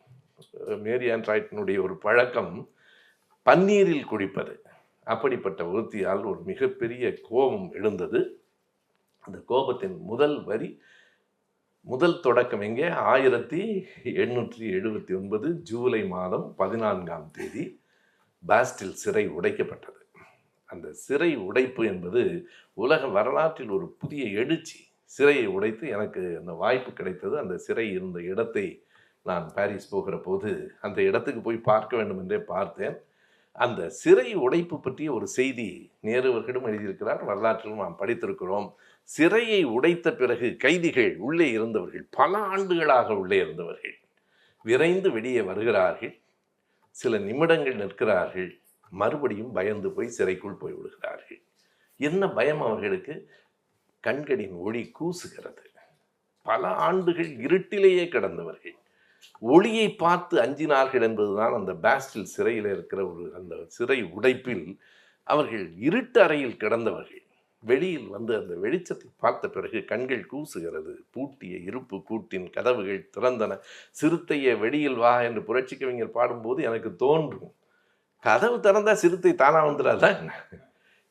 மேரி ஆண்ட்ராய்டினுடைய ஒரு பழக்கம் பன்னீரில் குடிப்பது. அப்படிப்பட்ட ஒருத்தியால் ஒரு மிகப்பெரிய கோபம் எழுந்தது. அந்த கோபத்தின் முதல் தொடக்கம் எங்கே? 1879 ஜூலை மாதம் 14ஆம் தேதி பாஸ்டில் சிறை உடைக்கப்பட்டது. அந்த சிறை உடைப்பு என்பது உலக வரலாற்றில் ஒரு புதிய எழுச்சி. சிறையை உடைத்து எனக்கு அந்த வாய்ப்பு கிடைத்தது. அந்த சிறை இருந்த இடத்தை நான் பாரிஸ் போகிற போது அந்த இடத்துக்கு போய் பார்க்க வேண்டும் என்றே பார்த்தேன். அந்த சிறை உடைப்பு பற்றிய ஒரு செய்தி நேரு அவர்களும் எழுதியிருக்கிறார், வரலாற்றிலும் நாம் படித்திருக்கிறோம். சிறையை உடைத்த பிறகு கைதிகள், உள்ளே இருந்தவர்கள், பல ஆண்டுகளாக உள்ளே இருந்தவர்கள் விரைந்து வெளியே வருகிறார்கள். சில நிமிடங்கள் நிற்கிறார்கள், மறுபடியும் பயந்து போய் சிறைக்குள் போய் விடுகிறார்கள். என்ன பயம் அவர்களுக்கு? கண்களின் ஒளி கூசுகிறது. பல ஆண்டுகள் இருட்டிலேயே கிடந்தவர்கள் ஒளியை பார்த்து அஞ்சினார்கள் என்பதுதான் அந்த பாஸ்டில் சிறையில் இருக்கிற அந்த சிறை உடைப்பில் அவர்கள் இருட்டு அறையில் கிடந்தவர்கள் வெளியில் வந்து அந்த வெளிச்சத்தை பார்த்த பிறகு கண்கள் கூசுகிறது. பூட்டிய இருப்பு கூட்டின் கதவுகள் திறந்தன, சிறுத்தையை வெளியில் வா என்று புரட்சி கவிஞர் பாடும்போது எனக்கு தோன்றும், கதவு திறந்தா சிறுத்தை தானா வந்துடாதா?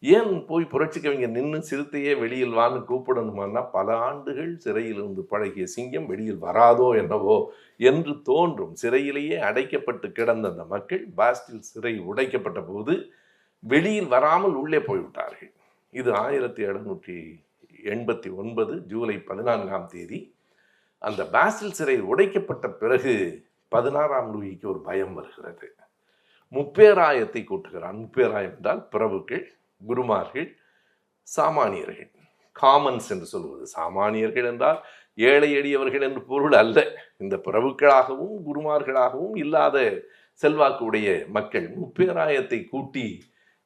ஏன் போய் புரட்சி கவிஞர் நின்று சிறுத்தையே வெளியில் வான்னு கூப்பிடணுமான்னா, பல ஆண்டுகள் சிறையில் இருந்து பழகிய சிங்கம் வெளியில் வராதோ என்னவோ என்று தோன்றும். சிறையிலேயே அடைக்கப்பட்டு கிடந்த அந்த மக்கள் பாஸ்டில் சிறை உடைக்கப்பட்ட போது வெளியில் வராமல் உள்ளே போய்விட்டார்கள். இது 1789 ஜூலை 14ஆம் தேதி. அந்த பாஸ்டில் சிறை உடைக்கப்பட்ட பிறகு 16ஆம் லூயிக்கு ஒரு பயம் வருகிறது. முப்பேராயத்தை கூட்டுகிறான். முப்பேராயம் என்றால் பிரபுக்கள், குருமார்கள், சாமானியர்கள், காமன்ஸ் என்று சொல்வது. சாமானியர்கள் என்றால் ஏழை எளியவர்கள் என்று பொருள் அல்ல. இந்த பிரபுக்களாகவும் குருமார்களாகவும் இல்லாத செல்வாக்கு உடைய மக்கள் முப்பேராயத்தை கூட்டி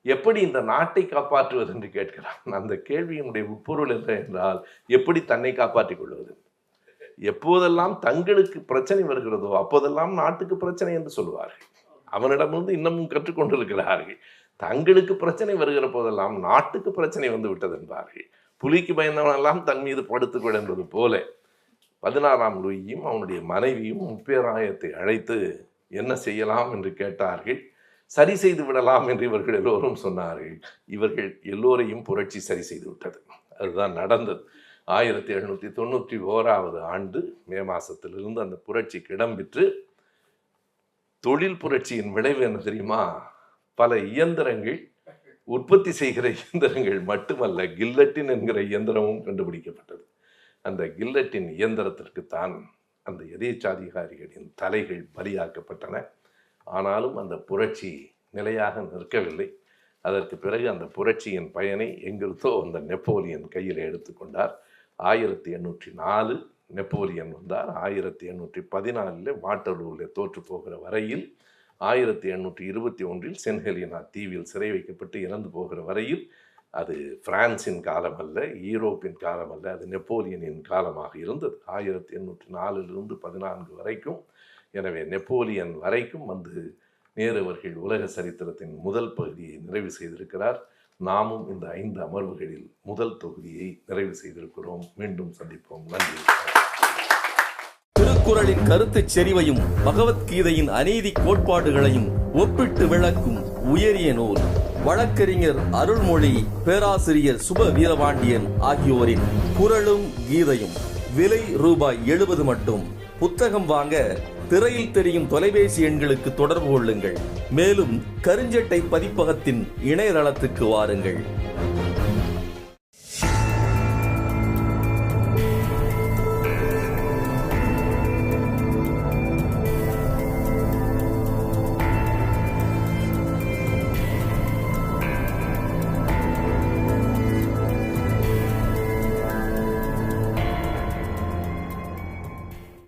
எப்படி இந்த நாட்டை காப்பாற்றுவது என்று கேட்கிறான். அந்த கேள்வியினுடைய உட்பொருள் என்ன என்றால், எப்படி தன்னை காப்பாற்றிக் கொள்வது. எப்போதெல்லாம் தங்களுக்கு பிரச்சனை வருகிறதோ அப்போதெல்லாம் நாட்டுக்கு பிரச்சனை என்று சொல்வார்கள். அவனிடமிருந்து இன்னமும் கற்றுக்கொண்டிருக்கிறார்கள். தங்களுக்கு பிரச்சனை வருகிற போதெல்லாம் நாட்டுக்கு பிரச்சனை வந்து விட்டது என்பார்கள். புலிக்கு பயந்தவனெல்லாம் தன் மீது படுத்துக்கொள் என்பது போல 16ஆம் லூயியும் அவனுடைய மனைவியும் முப்பேராயத்தை அழைத்து என்ன செய்யலாம் என்று கேட்டார்கள். சரி செய்து விடலாம் என்று இவர்கள் எல்லோரும் சொன்னார்கள். இவர்கள் எல்லோரையும் புரட்சி சரி செய்து விட்டது. அதுதான் நடந்தது. 1791 ஆண்டு மே மாசத்திலிருந்து அந்த புரட்சிக்கு இடம்பெற்று, தொழில் புரட்சியின் விளைவு என்ன தெரியுமா? பல இயந்திரங்கள், உற்பத்தி செய்கிற இயந்திரங்கள் மட்டுமல்ல, கில்லட்டின் என்கிற இயந்திரமும் கண்டுபிடிக்கப்பட்டது. அந்த கில்லட்டின் இயந்திரத்திற்குத்தான் அந்த எதேச்சாதிகாரிகளின் தலைகள் பலியாக்கப்பட்டன. ஆனாலும் அந்த புரட்சி நிலையாக நிற்கவில்லை. அதற்கு பிறகு அந்த புரட்சியின் பயனை எங்கிருந்தோ அந்த நெப்போலியன் கையில் எடுத்துக்கொண்டார். 1804 நெப்போலியன் வந்தார். 1814 வாட்டர்லூவில் தோற்று போகிற வரையில், 1821 சென்ட் ஹெலினா தீவில் சிறை வைக்கப்பட்டு இறந்து போகிற வரையில் அது பிரான்சின் காலம் அல்ல, ஈரோப்பின் காலம் அல்ல, அது நெப்போலியனின் காலமாக இருந்தது. 1804 14 வரைக்கும். எனவே நெப்போலியன் வரைக்கும் வந்து நேரு அவர்கள் உலக சரித்திரத்தின் முதல் பகுதியை நிறைவு செய்திருக்கிறார். நாமும் இந்த 5 அமர்வுகளில் முதல் தொகுதியை நிறைவு செய்திருக்கிறோம். மீண்டும் சந்திப்போம். நன்றி. திருக்குறளின் கருத்து செறிவையும் பகவத்கீதையின் அநீதி கோட்பாடுகளையும் ஒப்பிட்டு விளக்கும் உயரிய நூல். வழக்கறிஞர் அருள்மொழி, பேராசிரியர் சுப வீரபாண்டியன் ஆகியோரின் குறளும் கீதையும். விலை ரூபாய் 70 மட்டும். புத்தகம் வாங்க திரையில் தெரியும் தொலைபேசி எண்களுக்கு தொடர்பு கொள்ளுங்கள். மேலும் கருஞ்சட்டை பதிப்பகத்தின் இணையதளத்துக்கு வாருங்கள்.